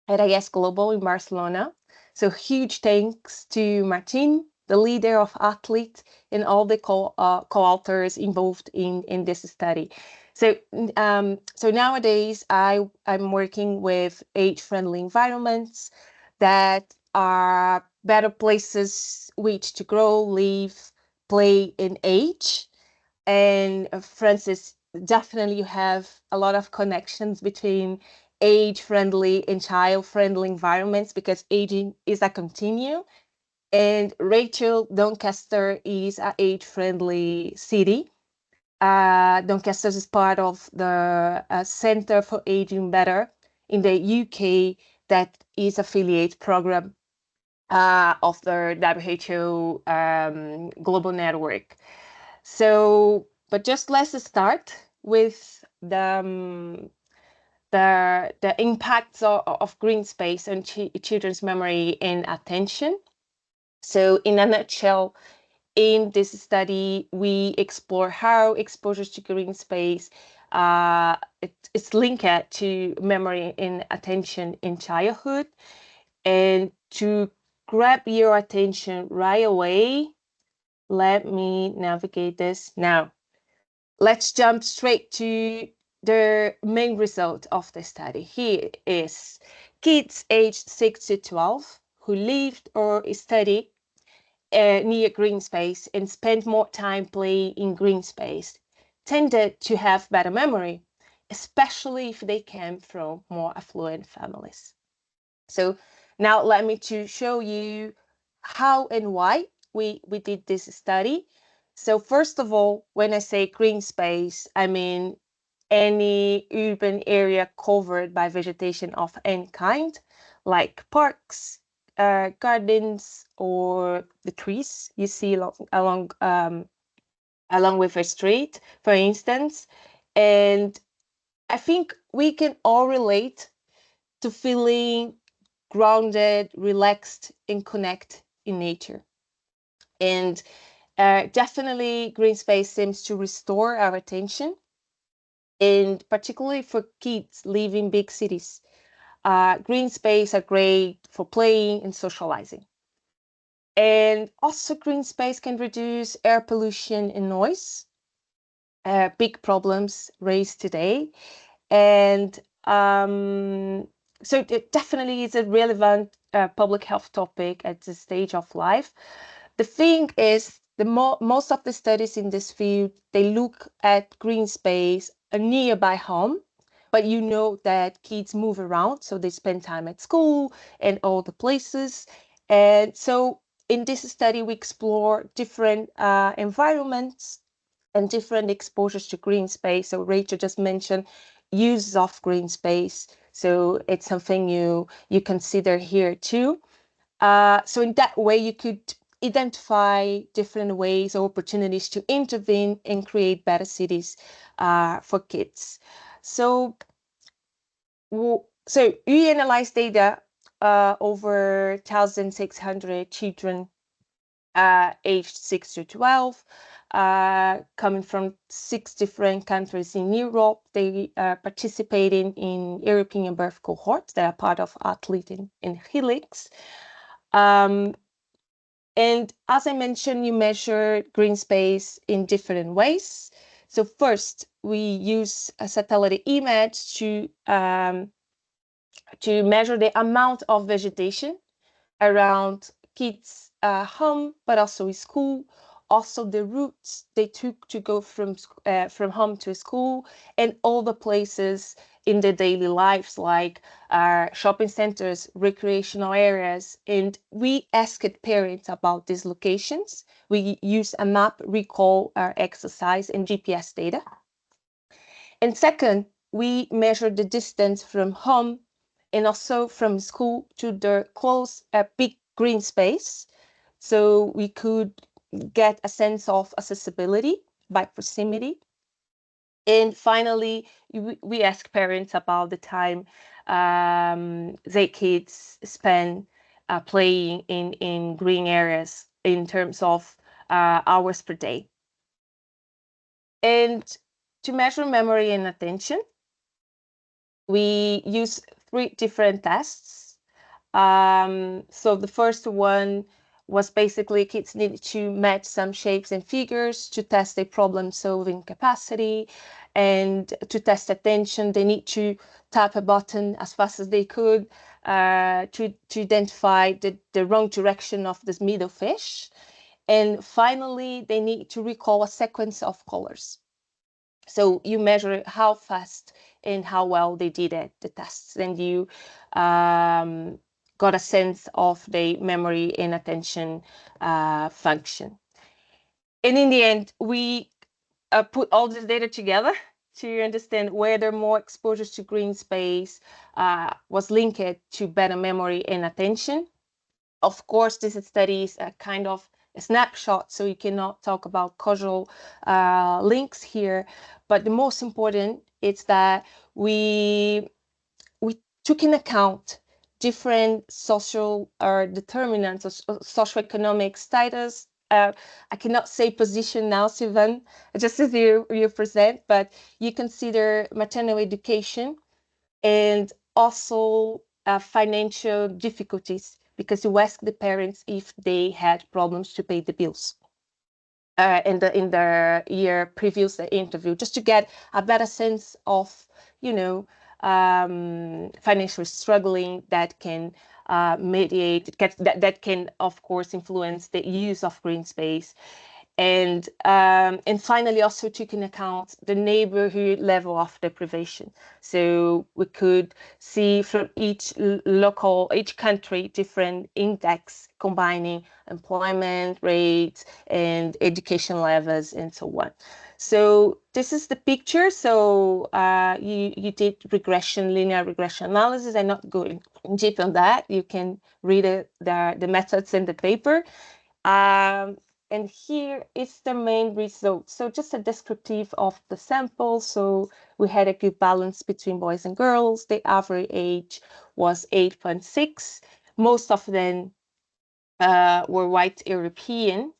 S6: at IS Global in Barcelona. So huge thanks to Martin, the leader of Athlete, and all the co-authors involved in this study. So nowadays I'm working with age-friendly environments that are better places which to grow, live, play, and age. And Francis, definitely you have a lot of connections between age-friendly and child-friendly environments because aging is a continuum. And Rachel, Doncaster is an age-friendly city. Doncaster is part of the Center for Aging Better in the UK that is affiliate program of the WHO global network. So, but just let's start with the impacts of green space on children's memory and attention. So in a nutshell, in this study, we explore how exposure to green space it's linked to memory and attention in childhood. And to grab your attention right away, let me navigate this now. Let's jump straight to the main result of the study. Here is kids aged 6 to 12 who lived or studied near green space and spent more time playing in green space tended to have better memory, especially if they came from more affluent families. So Now let me to show you how and why we did this study. So first of all, when I say green space, I mean any urban area covered by vegetation of any kind, like parks, gardens, or the trees you see along with a street, for instance. And I think we can all relate to feeling grounded, relaxed, and connect in nature. And definitely green space seems to restore our attention, and particularly for kids living in big cities. Green space are great for playing and socializing. And also green space can reduce air pollution and noise, big problems raised today. And so it definitely is a relevant public health topic at this stage of life. The thing is, most of the studies in this field, they look at green space, a nearby home, but you know that kids move around, so they spend time at school and all the places. And so in this study, we explore different environments and different exposures to green space. So Rachel just mentioned use of green space. So it's something you consider here too. So in that way, you could identify different ways or opportunities to intervene and create better cities for kids. So, we analyzed data over 1,600 children aged 6 to 12, coming from 6 different countries in Europe. They are participating in European birth cohorts. They are part of Athlete in Helix. And as I mentioned, you measure green space in different ways. So first, we use a satellite image to measure the amount of vegetation around kids' home, but also in school. Also, the routes they took to go from home to school, and all the places in their daily lives, like shopping centers, recreational areas. And we asked parents about these locations. We use a map recall exercise and GPS data. And second, we measure the distance from home and also from school to the close big green space. So we could get a sense of accessibility by proximity. And finally, we ask parents about the time their kids spend playing in green areas in terms of hours per day. And to measure memory and attention, we use 3 different tests. So the first one was basically kids needed to match some shapes and figures to test their problem-solving capacity, and to test attention, they need to tap a button as fast as they could to identify the wrong direction of this middle fish. And finally, they need to recall a sequence of colors. So you measure how fast and how well they did it, the tests, and you got a sense of the memory and attention function. And in the end, we put all this data together to understand whether more exposures to green space was linked to better memory and attention. Of course, this study is a kind of a snapshot, so you cannot talk about causal links here. But the most important is that we took in account different social determinants of socioeconomic status. I cannot say position now, Sylvain, just as you present, but you consider maternal education and also financial difficulties, because you ask the parents if they had problems to pay the bills in the year previous the interview, just to get a better sense of, financially struggling that can mediate, that can, of course, influence the use of green space. And finally also took into account the neighborhood level of deprivation. So we could see from each country, different index combining employment rates and education levels and so on. So this is the picture. So you did linear regression analysis. I'm not going deep on that. You can read the methods in the paper. And here is the main result. So just a descriptive of the sample. So we had a good balance between boys and girls. The average age was 8.6. Most of them were white European,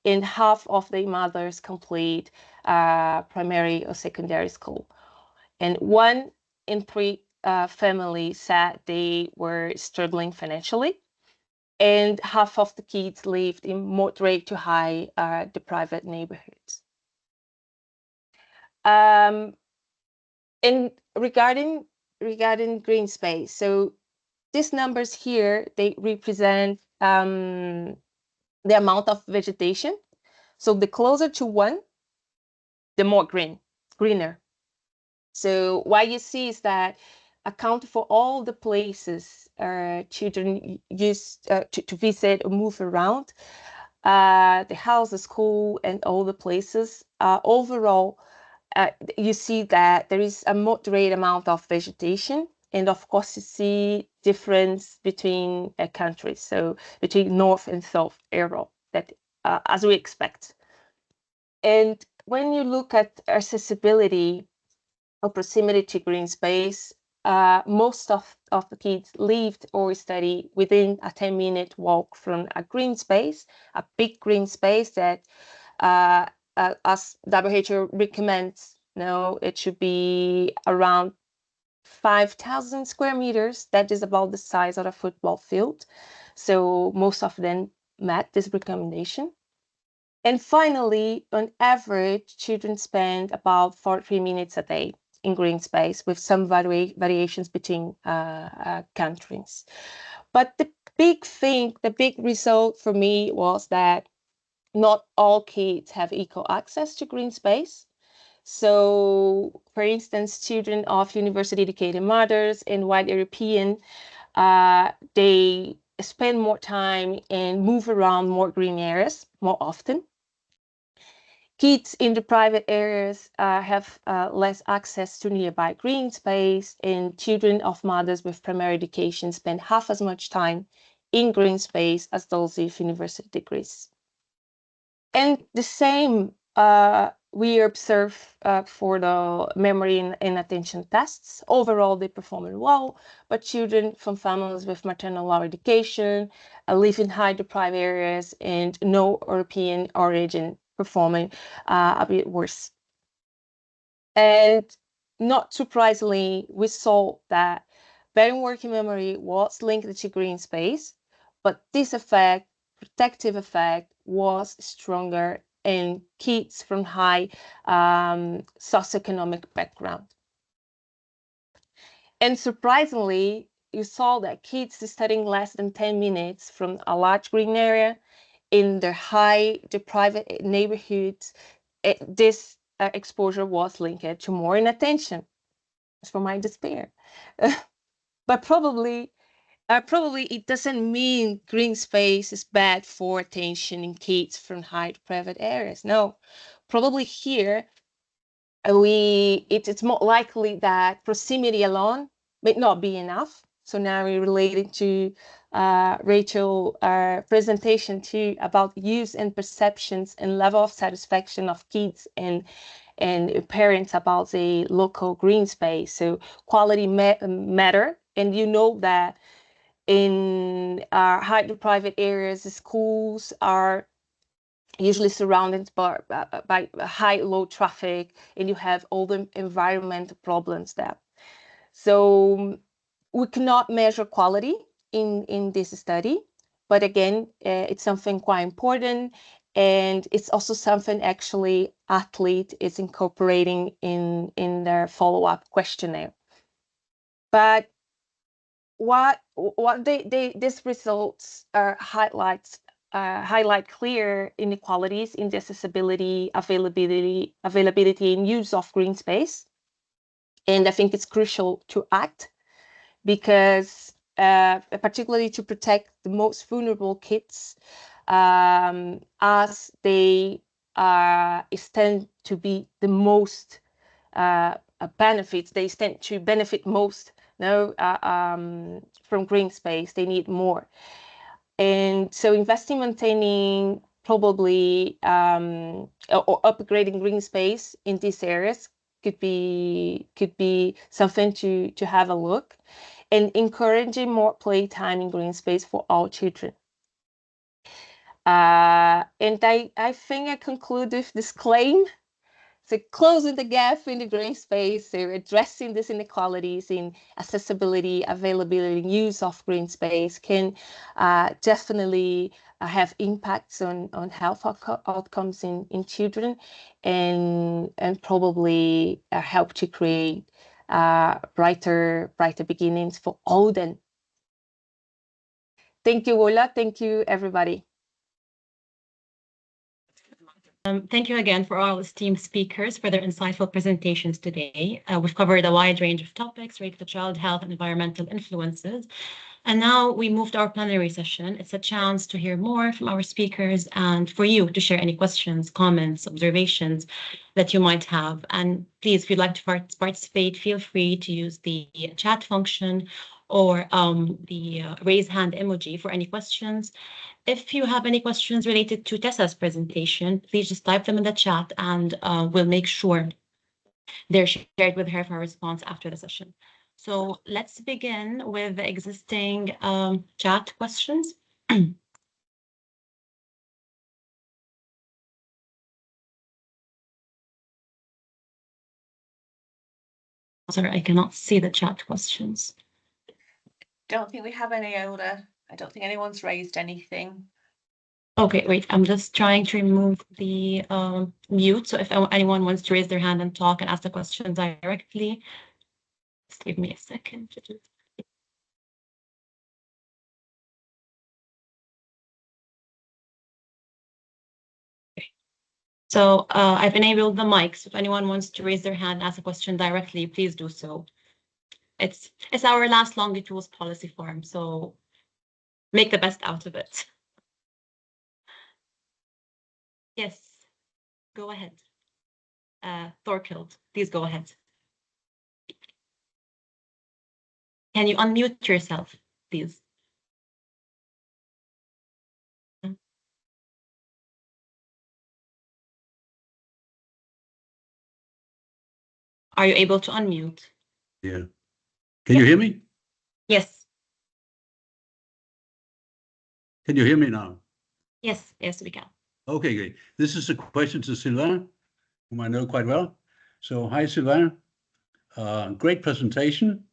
S6: and half of the mothers complete primary or secondary school. And 1 in 3 families said they were struggling financially. And half of the kids lived in moderate to high deprived neighborhoods. And regarding green space, so these numbers here, they represent the amount of vegetation. So the closer to 1, the more greener. So what you see is that account for all the places children used to visit or move around, the house, the school, and all the places. Overall, you see that there is a moderate amount of vegetation, and of course you see difference between countries, so between North and South Europe, that as we expect. And when you look at accessibility or proximity to green space, most of the kids lived or studied within a 10-minute walk from a green space, a big green space that, as WHO recommends, it should be around 5,000 square meters. That is about the size of a football field. So most of them met this recommendation. And finally, on average, children spend about 43 minutes a day in green space, with some variations between countries. But the big result for me was that not all kids have equal access to green space. So, for instance, children of university-educated mothers and white European, they spend more time and move around more green areas more often. Kids in the private areas have less access to nearby green space, and children of mothers with primary education spend half as much time in green space as those with university degrees. And the same we observe for the memory and attention tests. Overall, they perform well, but children from families with maternal low education live in high deprived areas and no European origin performing a bit worse. And not surprisingly, we saw that better working memory was linked to green space, but this effect, protective effect, was stronger in kids from high socioeconomic background. And surprisingly, you saw that kids studying less than 10 minutes from a large green area in their high deprived neighborhoods, this exposure was linked to more inattention. For my despair. But probably it doesn't mean green space is bad for attention in kids from high deprived areas. No, probably here it's more likely that proximity alone may not be enough. So now we're related to Rachel's presentation too about use and perceptions and level of satisfaction of kids and parents about the local green space. So quality matter, and you know that in high deprived areas, the schools are usually surrounded by high low traffic, and you have all the environmental problems there. So we cannot measure quality in this study, but again, it's something quite important, and it's also something actually athlete is incorporating in their follow-up questionnaire. But what these results highlights highlight clear inequalities in the accessibility, availability, and use of green space. And I think it's crucial to act because particularly to protect the most vulnerable kids, as they tend to be the most benefits. They tend to benefit most from green space. They need more. And so investing, maintaining, probably or upgrading green space in these areas could be something to have a look, and encouraging more playtime in green space for all children. And I think I conclude with this claim. So closing the gap in the green space, so addressing these inequalities in accessibility, availability, and use of green space can definitely have impacts on health outcomes in children, and probably help to create brighter beginnings for all them. Thank you, Ola. Thank you, everybody.
S1: Thank you again for all esteemed speakers for their insightful presentations today. We've covered a wide range of topics related to child health and environmental influences. And now we move to our plenary session. It's a chance to hear more from our speakers and for you to share any questions, comments, observations that you might have. And please, if you'd like to participate, feel free to use the chat function or the raise hand emoji for any questions. If you have any questions related to Tessa's presentation, please just type them in the chat and we'll make sure they're shared with her for a response after the session. So let's begin with the existing chat questions. Sorry, I cannot see the chat questions.
S7: Don't think we have any, Ola. I don't think anyone's raised anything.
S1: Okay, wait, I'm just trying to remove the mute. So if anyone wants to raise their hand and talk and ask the question directly, just give me a second to do that. Okay. So I've enabled the mics. If anyone wants to raise their hand and ask a question directly, please do so. It's our last LongITools policy forum, so make the best out of it. Yes, go ahead. Thorkild, please go ahead. Can you unmute yourself, please? Are you able to unmute?
S8: Yeah. Can you hear me?
S1: Yes.
S8: Can you hear me now?
S1: Yes, yes, we can.
S8: Okay, great. This is a question to Sylvain, whom I know quite well. So, hi, Sylvain. Great presentation.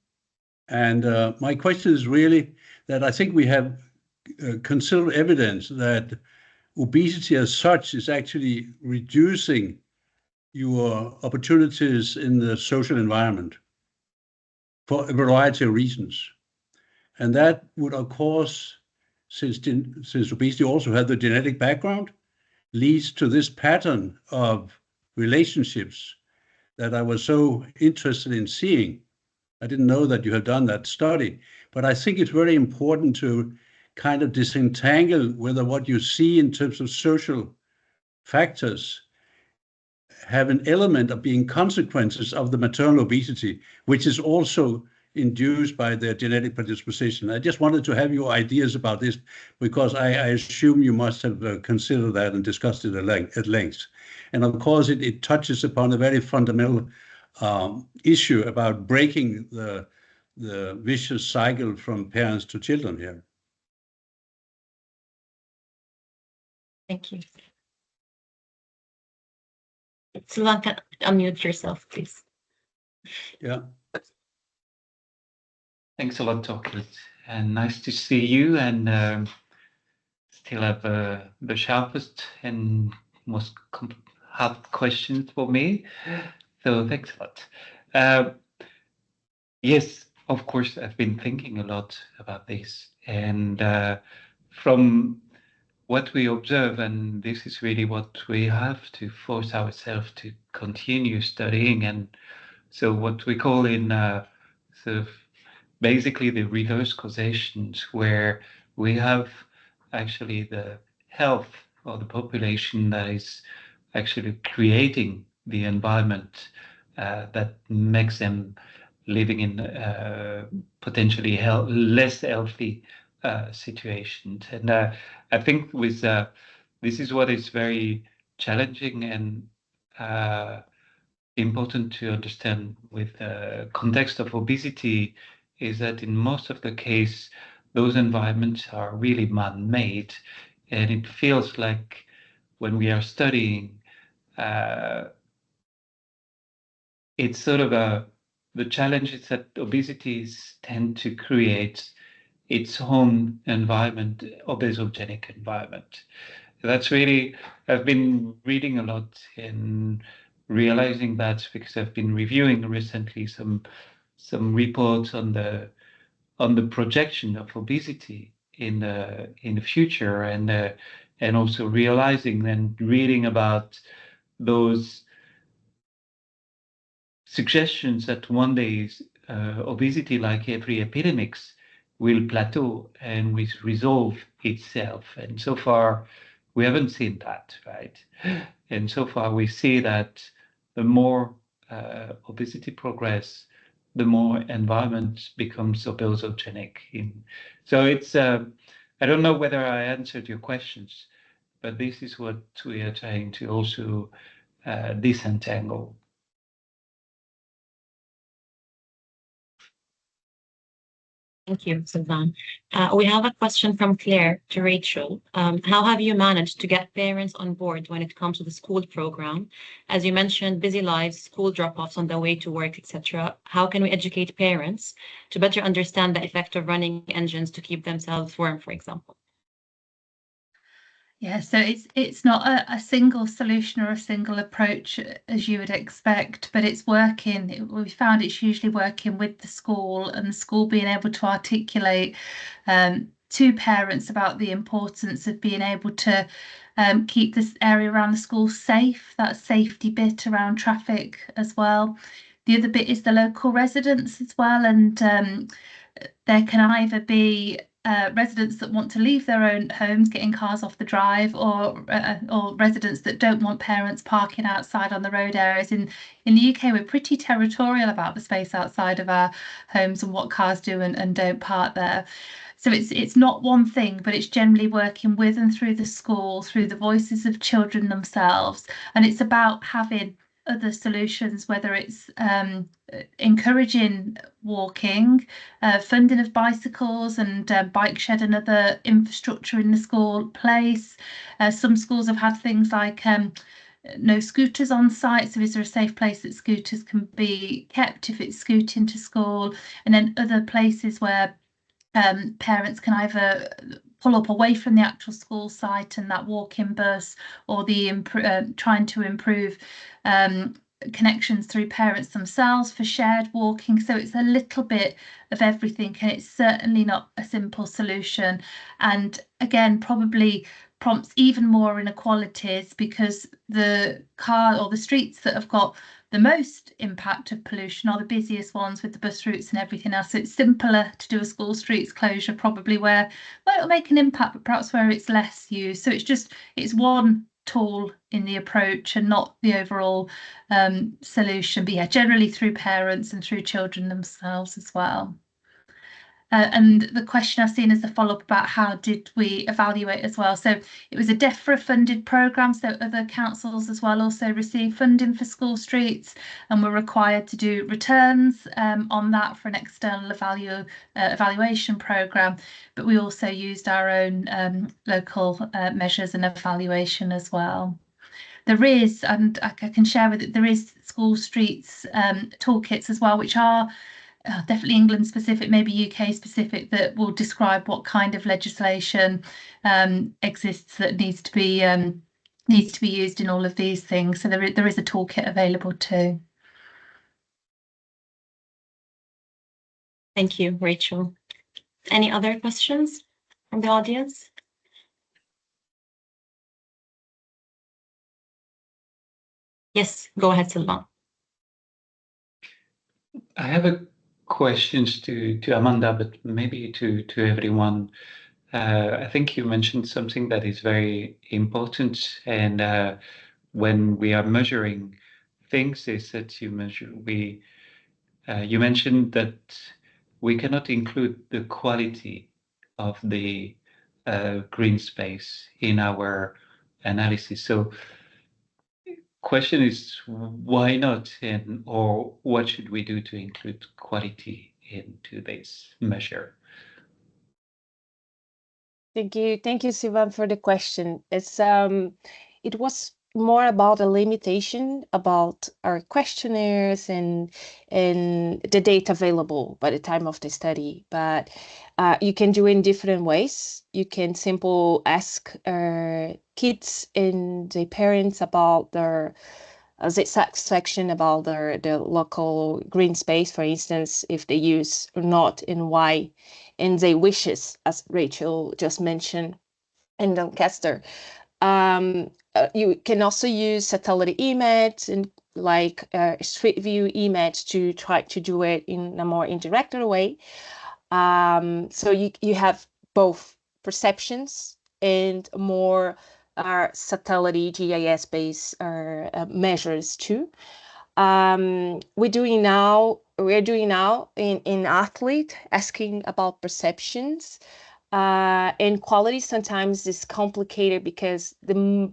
S8: And my question is really that I think we have considerable evidence that obesity as such is actually reducing your opportunities in the social environment for a variety of reasons. And that would, of course, since obesity also has the genetic background, leads to this pattern of relationships that I was so interested in seeing. I didn't know that you had done that study, but I think it's very important to kind of disentangle whether what you see in terms of social factors have an element of being consequences of the maternal obesity, which is also induced by their genetic predisposition. I just wanted to have your ideas about this because I assume you must have considered that and discussed it at length. And of course, it touches upon a very fundamental issue about breaking the vicious cycle from parents to children here.
S1: Thank you. Sylvain, can unmute yourself, please.
S8: Yeah.
S5: Thanks a lot, Thorkild, and nice to see you, and still have the sharpest and most hard questions for me. So thanks a lot. Yes, of course, I've been thinking a lot about this, and from what we observe, and this is really what we have to force ourselves to continue studying, and so what we call in sort of basically the reverse causations, where we have actually the health of the population that is actually creating the environment that makes them living in potentially less healthy situations. And I think with this is what is very challenging and important to understand with the context of obesity is that in most of the case, those environments are really man-made, and it feels like when we are studying, it's sort of the challenge is that obesities tend to create its own environment, obesogenic environment. That's really, I've been reading a lot and realizing that because I've been reviewing recently some reports on the projection of obesity in the future, and also realizing and reading about those suggestions that one day obesity, like every epidemics, will plateau and will resolve itself. And so far, we haven't seen that, right? And so far, we see that the more obesity progress, the more environment becomes obesogenic. So it's, I don't know whether I answered your questions, but this is what we are trying to also disentangle.
S1: Thank you, Sylvain. We have a question from Claire to Rachel. How have you managed to get parents on board when it comes to the school program? As you mentioned, busy lives, school drop-offs on the way to work, etc. How can we educate parents to better understand the effect of running engines to keep themselves warm, for example?
S3: Yeah, so it's not a single solution or a single approach as you would expect, but it's working. We found it's usually working with the school, and the school being able to articulate to parents about the importance of being able to keep this area around the school safe, that safety bit around traffic as well. The other bit is the local residents as well, and there can either be residents that want to leave their own homes, getting cars off the drive, or residents that don't want parents parking outside on the road areas. In the UK, we're pretty territorial about the space outside of our homes and what cars do and don't park there. So it's not one thing, but it's generally working with and through the school, through the voices of children themselves. And it's about having other solutions, whether it's encouraging walking, funding of bicycles and bike shed and other infrastructure in the school place. Some schools have had things like no scooters on site, so is there a safe place that scooters can be kept if it's scooting to school? And then other places where parents can either pull up away from the actual school site and that walk-in bus, or the trying to improve connections through parents themselves for shared walking. So it's a little bit of everything, and it's certainly not a simple solution. And again, probably prompts even more inequalities, because the car or the streets that have got the most impact of pollution are the busiest ones with the bus routes and everything else. So it's simpler to do a school streets closure probably where it'll make an impact, but perhaps where it's less used. So it's one tool in the approach and not the overall solution. But yeah, generally through parents and through children themselves as well. And the question I've seen as a follow-up about how did we evaluate as well. So it was a DEFRA funded programme, so other councils as well also received funding for school streets and were required to do returns on that for an external evaluation programme. But we also used our own local measures and evaluation as well. There is, and I can share with it, there is school streets toolkits as well, which are definitely England specific, maybe UK specific, that will describe what kind of legislation exists that needs to be used in all of these things. So there is a toolkit available too.
S1: Thank you, Rachel. Any other questions from the audience? Yes, go ahead, Sylvain.
S5: I have a questions to Amanda, but maybe to everyone. I think you mentioned something that is very important, and when we are measuring things, is that you mentioned that we cannot include the quality of the green space in our analysis. So question is why not, and or what should we do to include quality into this measure?
S6: Thank you, Sivan, for the question. It was more about a limitation about our questionnaires and the data available by the time of the study. But you can do it in different ways. You can simply ask kids and the parents about their satisfaction about the local green space, for instance, if they use or not and why, and their wishes, as Rachel just mentioned, in Doncaster. You can also use satellite image and like street view image to try to do it in a more interactive way. So you have both perceptions and more satellite GIS-based measures too. We're doing now in athlete asking about perceptions. And quality sometimes is complicated because the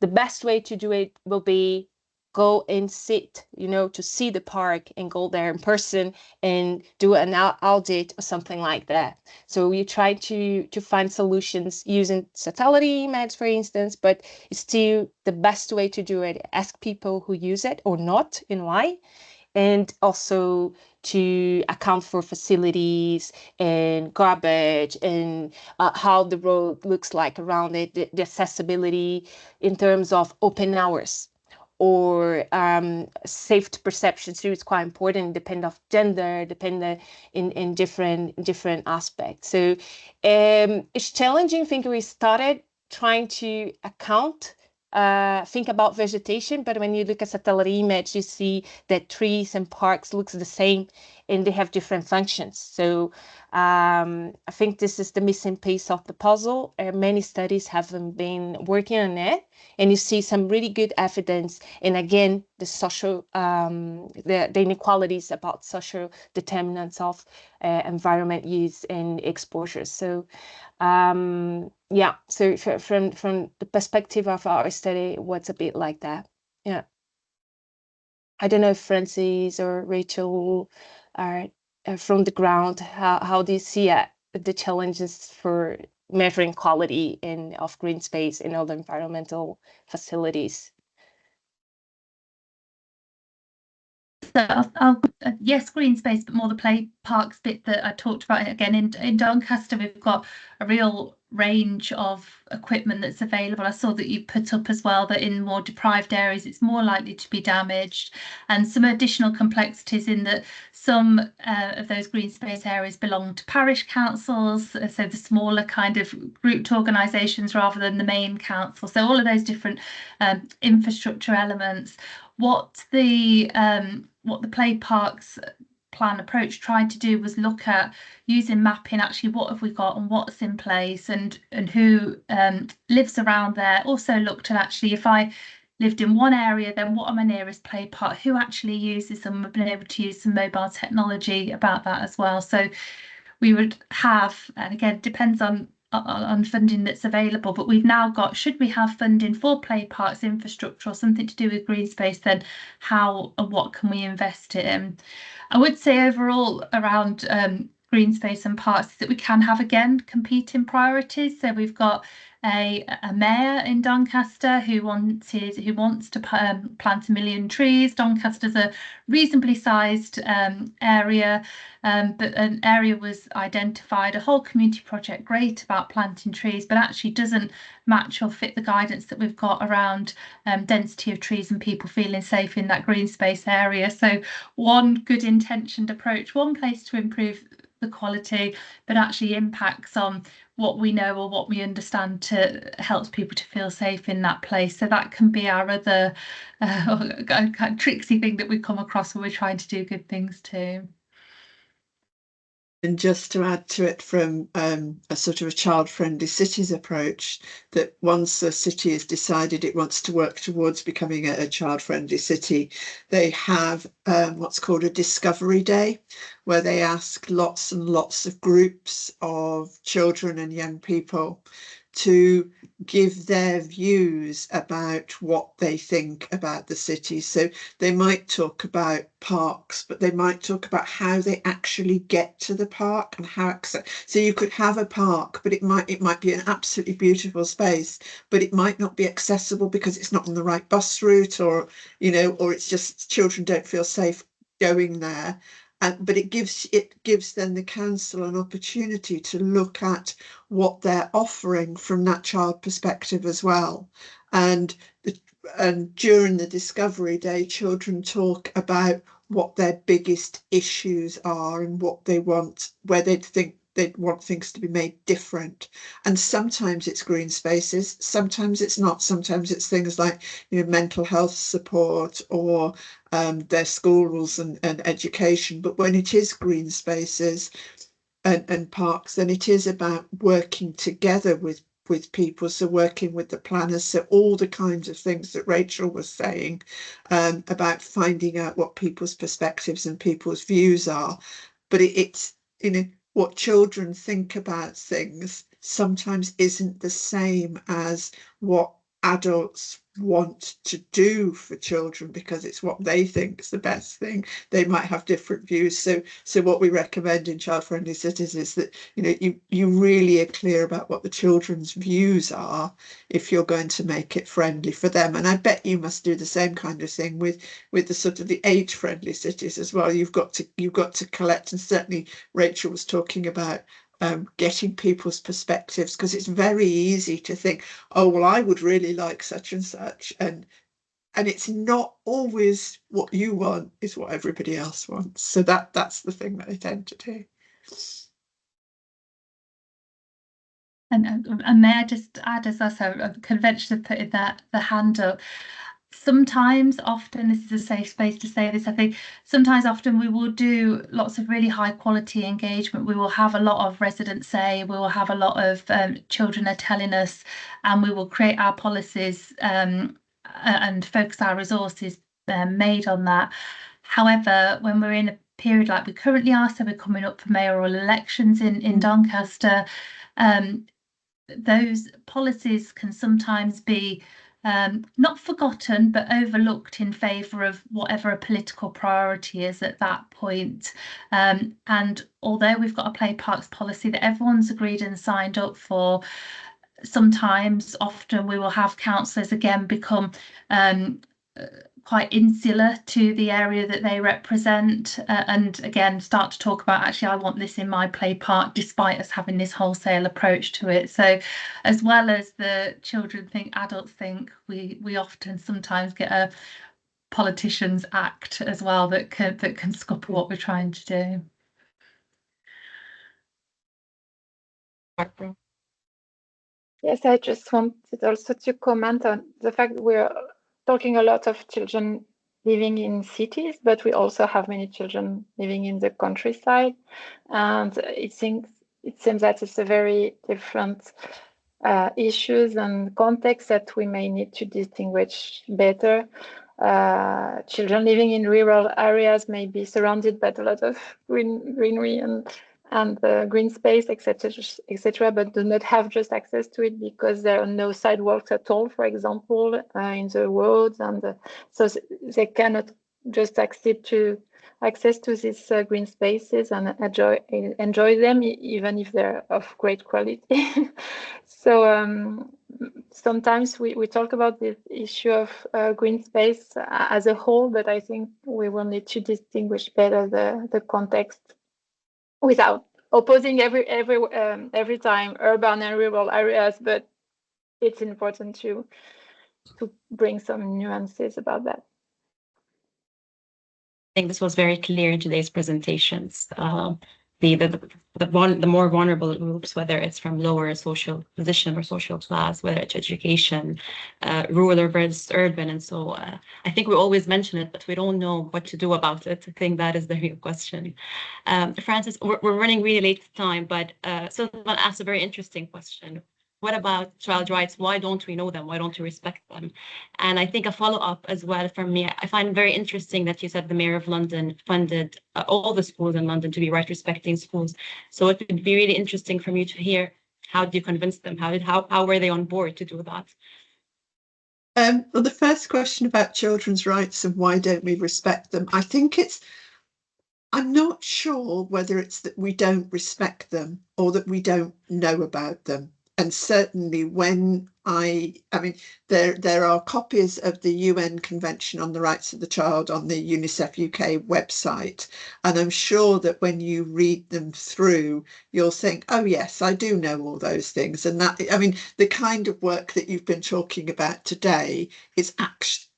S6: best way to do it will be go and sit, to see the park and go there in person and do an audit or something like that. So we try to find solutions using satellite images, for instance, but it's still the best way to do it. Ask people who use it or not and why, and also to account for facilities and garbage and how the road looks like around it, the accessibility in terms of open hours or safety perception. So it's quite important, depend of gender, depend in different aspects. So it's challenging. I think we started trying to think about vegetation, but when you look at satellite image, you see that trees and parks looks the same and they have different functions. So I think this is the missing piece of the puzzle. Many studies haven't been working on it, and you see some really good evidence. And again, the social, the inequalities about social determinants of environment use and exposure. So yeah, so from the perspective of our study, what's a bit like that. Yeah. I don't know if Francis or Rachel are from the ground. How do you see the challenges for measuring quality of green space and other environmental facilities?
S3: So yes, green space, but more the play parks bit that I talked about. Again, in Doncaster, we've got a real range of equipment that's available. I saw that you put up as well that in more deprived areas, it's more likely to be damaged, and some additional complexities in that some of those green space areas belong to parish councils, so the smaller kind of grouped organisations rather than the main council. So all of those different infrastructure elements. What the play parks plan approach tried to do was look at using mapping, actually what have we got and what's in place and who lives around there. Also looked at actually if I lived in one area, then what are my nearest play park, who actually uses them. We've been able to use some mobile technology about that as well. So we would have, and again, it depends on funding that's available, but we've now got, should we have funding for play parks infrastructure or something to do with green space, then how and what can we invest it in? I would say overall around green space and parks that we can have, again, competing priorities. So we've got a mayor in Doncaster who wants to plant 1 million trees. Doncaster's a reasonably sized area, but an area was identified, a whole community project, great about planting trees, but actually doesn't match or fit the guidance that we've got around density of trees and people feeling safe in that green space area. So one good intentioned approach, one place to improve the quality, but actually impacts on what we know or what we understand to help people to feel safe in that place. So that can be our other kind of tricksy thing that we come across when we're trying to do good things too.
S2: And just to add to it from a sort of a child-friendly cities approach, that once a city has decided it wants to work towards becoming a child-friendly city, they have what's called a discovery day, where they ask lots and lots of groups of children and young people to give their views about what they think about the city. So they might talk about parks, but they might talk about how they actually get to the park and how so you could have a park, but it might be an absolutely beautiful space, but it might not be accessible because it's not on the right bus route, or or it's just children don't feel safe going there. But it gives then the council an opportunity to look at what they're offering from that child perspective as well. And during the discovery day, children talk about what their biggest issues are and what they want, where they'd want things to be made different. And sometimes it's green spaces, sometimes it's not. Sometimes it's things like mental health support or their schools and education. But when it is green spaces and parks, then it is about working together with people, so working with the planners, so all the kinds of things that Rachel was saying about finding out what people's perspectives and people's views are. But it's what children think about things sometimes isn't the same as what adults want to do for children, because it's what they think is the best thing. They might have different views. So what we recommend in child-friendly cities is that you really are clear about what the children's views are if you're going to make it friendly for them. And I bet you must do the same kind of thing with the sort of the age-friendly cities as well. You've got to collect, and certainly Rachel was talking about getting people's perspectives, because it's very easy to think, oh well, I would really like such and such, and it's not always what you want is what everybody else wants. So that's the thing that they tend to do.
S3: And may I just add, as also a convention of putting the hand up, sometimes, often, this is a safe space to say this, I think, sometimes, often, we will do lots of really high quality engagement. We will have a lot of residents say, we will have a lot of children are telling us, and we will create our policies and focus our resources made on that. However, when we're in a period like we currently are, so we're coming up for mayoral elections in Doncaster, those policies can sometimes be not forgotten, but overlooked in favour of whatever a political priority is at that point. And although we've got a play parks policy that everyone's agreed and signed up for, sometimes, often, we will have councillors again become quite insular to the area that they represent, and again start to talk about, actually, I want this in my play park, despite us having this wholesale approach to it. So as well as the children think, adults think, we often sometimes get a politicians act as well that can scupper what we're trying to do.
S4: Yes, I just wanted also to comment on the fact that we're talking a lot of children living in cities, but we also have many children living in the countryside, and it seems that it's a very different issues and context that we may need to distinguish better. Children living in rural areas may be surrounded by a lot of greenery and green space, etc., but do not have just access to it because there are no sidewalks at all, for example, in the roads, and so they cannot just access to these green spaces and enjoy them, even if they're of great quality. So sometimes we talk about the issue of green space as a whole, but I think we will need to distinguish better the context, without opposing every time urban and rural areas, but it's important to bring some nuances about that.
S1: I think this was very clear in today's presentations. the more vulnerable groups, whether it's from lower social position or social class, whether it's education, rural versus urban. And so I think we always mention it, but we don't know what to do about it. I think that is the real question. Francis, we're running really late time, but Sylvan asked a very interesting question. What about child rights? Why don't we know them? Why don't we respect them? And I think a follow-up as well from me, I find very interesting that you said the Mayor of London funded all the schools in London to be right respecting schools. So it would be really interesting for me to hear, how did you convince them? How were they on board to do that?
S2: Well, the first question about children's rights and why don't we respect them, I'm not sure whether it's that we don't respect them or that we don't know about them. And certainly when I mean, there are copies of the UN Convention on the Rights of the Child on the UNICEF UK website. And I'm sure that when you read them through, you'll think, oh, yes, I do know all those things. And that, I mean, the kind of work that you've been talking about today is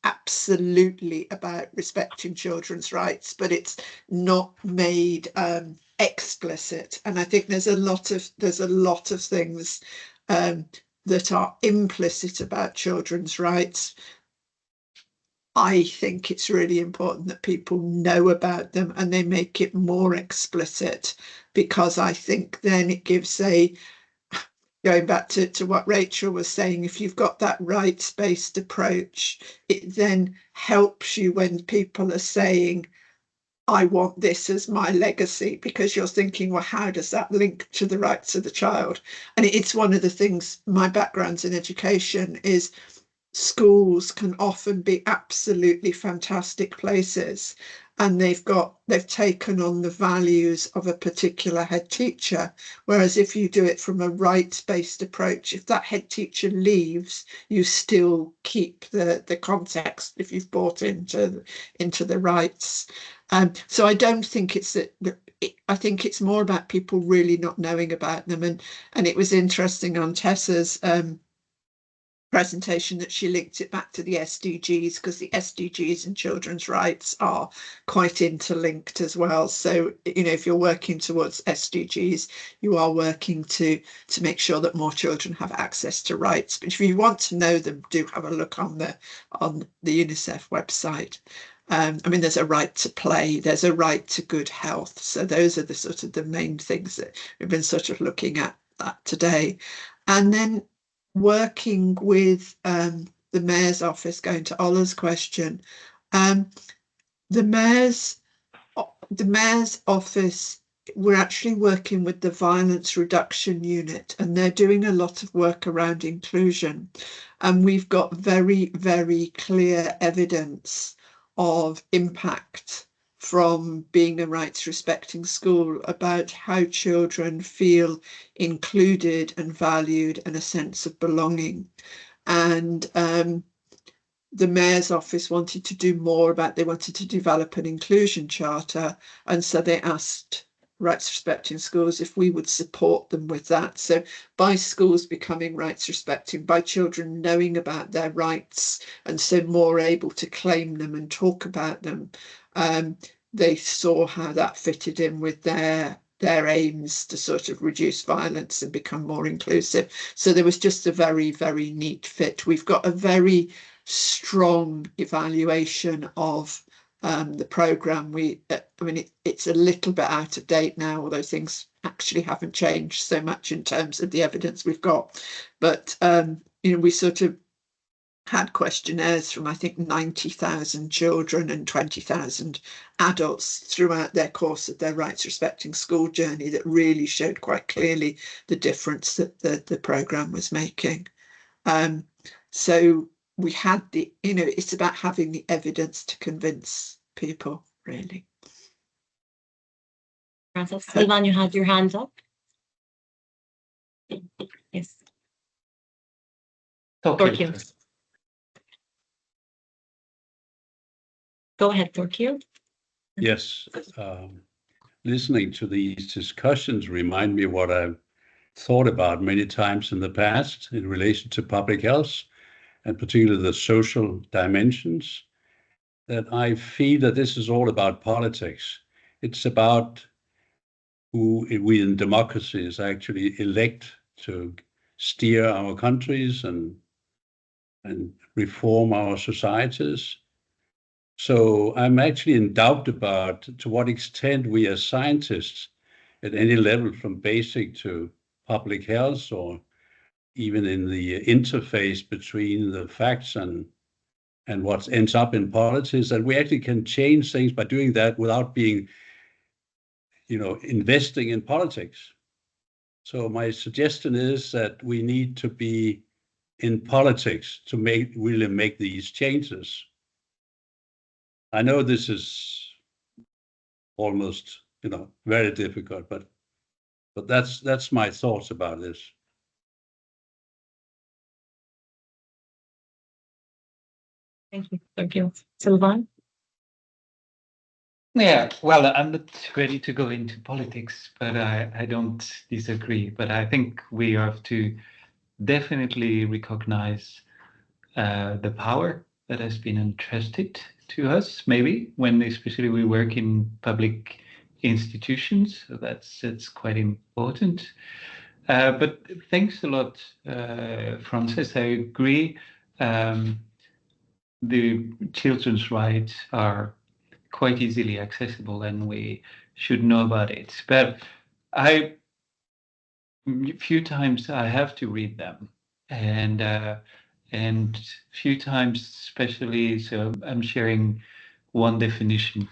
S2: absolutely about respecting children's rights, but it's not made explicit. And I think there's a lot of things that are implicit about children's rights. I think it's really important that people know about them and they make it more explicit, because I think then it gives going back to what Rachel was saying, if you've got that rights-based approach, it then helps you when people are saying, I want this as my legacy, because you're thinking, well, how does that link to the rights of the child? And it's one of the things, my background's in education, is schools can often be absolutely fantastic places, and they've taken on the values of a particular head teacher. Whereas if you do it from a rights-based approach, if that head teacher leaves, you still keep the context if you've bought into the rights. So I don't think it's that. I think it's more about people really not knowing about them. And it was interesting on Tessa's presentation that she linked it back to the SDGs, because the SDGs and children's rights are quite interlinked as well. So, you know, if you're working towards SDGs, you are working to make sure that more children have access to rights. But if you want to know them, do have a look on the UNICEF website. I mean, there's a right to play, there's a right to good health. So those are the sort of the main things that we've been sort of looking at that today. And then working with the Mayor's office, going to Ola's question, the Mayor's office, we're actually working with the Violence Reduction Unit, and they're doing a lot of work around inclusion. And we've got very, very clear evidence of impact from being a rights respecting school about how children feel included and valued and a sense of belonging. And the Mayor's office wanted to do more they wanted to develop an inclusion charter. And so they asked rights respecting schools if we would support them with that. So by schools becoming rights respecting, by children knowing about their rights and so more able to claim them and talk about them, they saw how that fitted in with their aims to sort of reduce violence and become more inclusive. So there was just a very, very neat fit. We've got a very strong evaluation of the programme. I mean, it's a little bit out of date now, although things actually haven't changed so much in terms of the evidence we've got. But, you know, we sort of had questionnaires from, I think, 90,000 children and 20,000 adults throughout their course of their rights respecting school journey that really showed quite clearly the difference that the programme was making. So we had you know, it's about having the evidence to convince people, really.
S1: Francis, Sylvan, you had your hands up. Yes. Torquil. Go ahead, Torquil.
S8: Yes. Listening to these discussions remind me of what I've thought about many times in the past in relation to public health, and particularly the social dimensions, that I feel that this is all about politics. It's about who we in democracies actually elect to steer our countries and reform our societies. So I'm actually in doubt about to what extent we as scientists at any level, from basic to public health, or even in the interface between the facts and what ends up in politics, that we actually can change things by doing that without being, investing in politics. So my suggestion is that we need to be in politics to really make these changes. I know this is almost, very difficult, but that's my thoughts about this.
S1: Thank you. Sylvain?
S5: Yeah, well, I'm not ready to go into politics, but I don't disagree. But I think we have to definitely recognize the power that has been entrusted to us, maybe when especially we work in public institutions. So that's quite important. But thanks a lot, Frances. I agree. The children's rights are quite easily accessible, and we should know about it. But a few times I have to read them, and few times, especially, so I'm sharing one definition.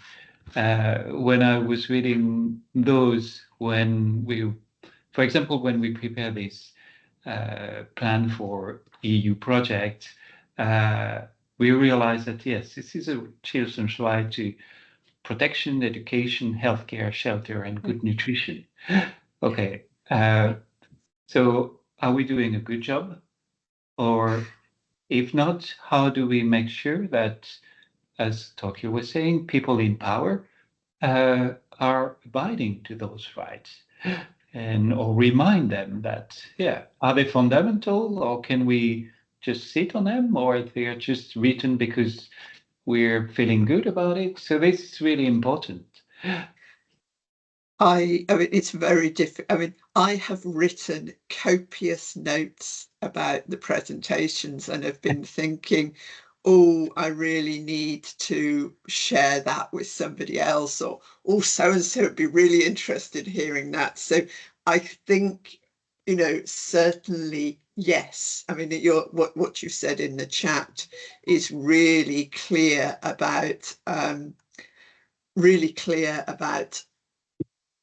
S5: When I was reading those, for example, when we prepare this plan for EU project, we realize that yes, this is a children's right to protection, education, healthcare, shelter, and good nutrition. Okay, so are we doing a good job? Or if not, how do we make sure that, as Tokyo was saying, people in power are abiding to those rights? Or remind them that, yeah, are they fundamental, or can we just sit on them, or they are just written because we're feeling good about it? So this is really important.
S2: I mean, it's very difficult. I mean, I have written copious notes about the presentations and have been thinking, oh, I really need to share that with somebody else, or so and so would be really interested in hearing that. So I think, certainly yes. I mean, what you said in the chat is really clear about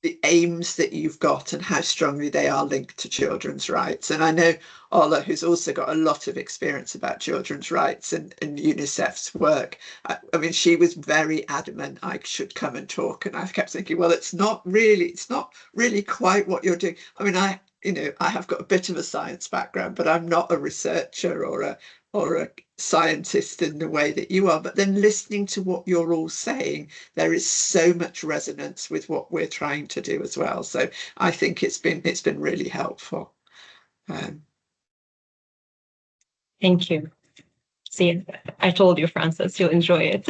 S2: the aims that you've got and how strongly they are linked to children's rights. And I know Ola, who's also got a lot of experience about children's rights and UNICEF's work. I mean, she was very adamant I should come and talk. And I kept thinking, well, it's not really quite what you're doing. I mean, I have got a bit of a science background, but I'm not a researcher or a scientist in the way that you are. But then listening to what you're all saying, there is so much resonance with what we're trying to do as well. So I think it's been really helpful.
S1: Thank you. See, I told you, Frances, you'll enjoy it.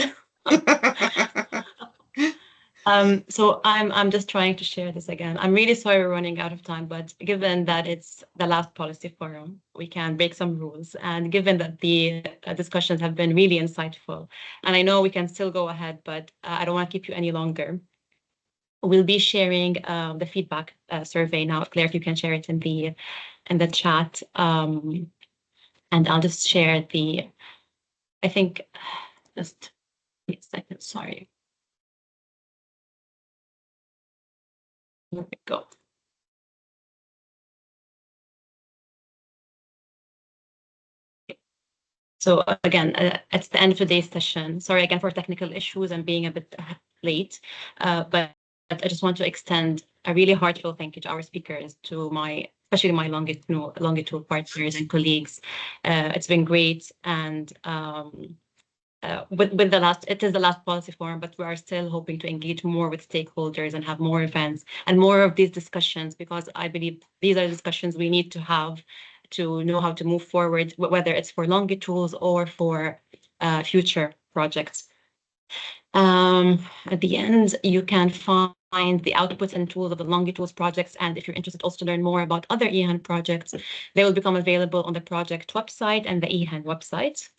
S1: So I'm just trying to share this again. I'm really sorry we're running out of time, but given that it's the last policy forum, we can break some rules. And given that the discussions have been really insightful, and I know we can still go ahead, but I don't want to keep you any longer. We'll be sharing the feedback survey now. Claire, if you can share it in the chat, and I'll just share I think, just a second, sorry. There we go. So again, it's the end of today's session. Sorry again for technical issues and being a bit late, but I just want to extend a really heartfelt thank you to our speakers, especially my LongITools partners and colleagues. It's been great, and it is the last policy forum, but we are still hoping to engage more with stakeholders and have more events and more of these discussions, because I believe these are discussions we need to have to know how to move forward, whether it's for LongITools or for future projects. At the end, you can find the outputs and tools of the LongITools projects. And if you're interested also to learn more about other EHAN projects, they will become available on the project website and the EHAN website.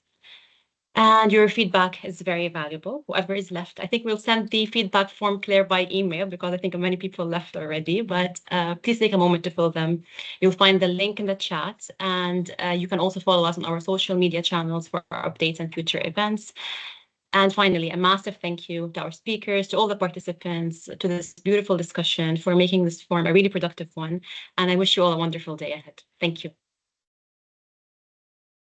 S1: And your feedback is very valuable. Whoever is left, I think we'll send the feedback form, Claire, by email, because I think many people left already, but please take a moment to fill them. You'll find the link in the chat, and you can also follow us on our social media channels for our updates and future events. And finally, a massive thank you to our speakers, to all the participants, to this beautiful discussion, for making this forum a really productive one. And I wish you all a wonderful day ahead. Thank you.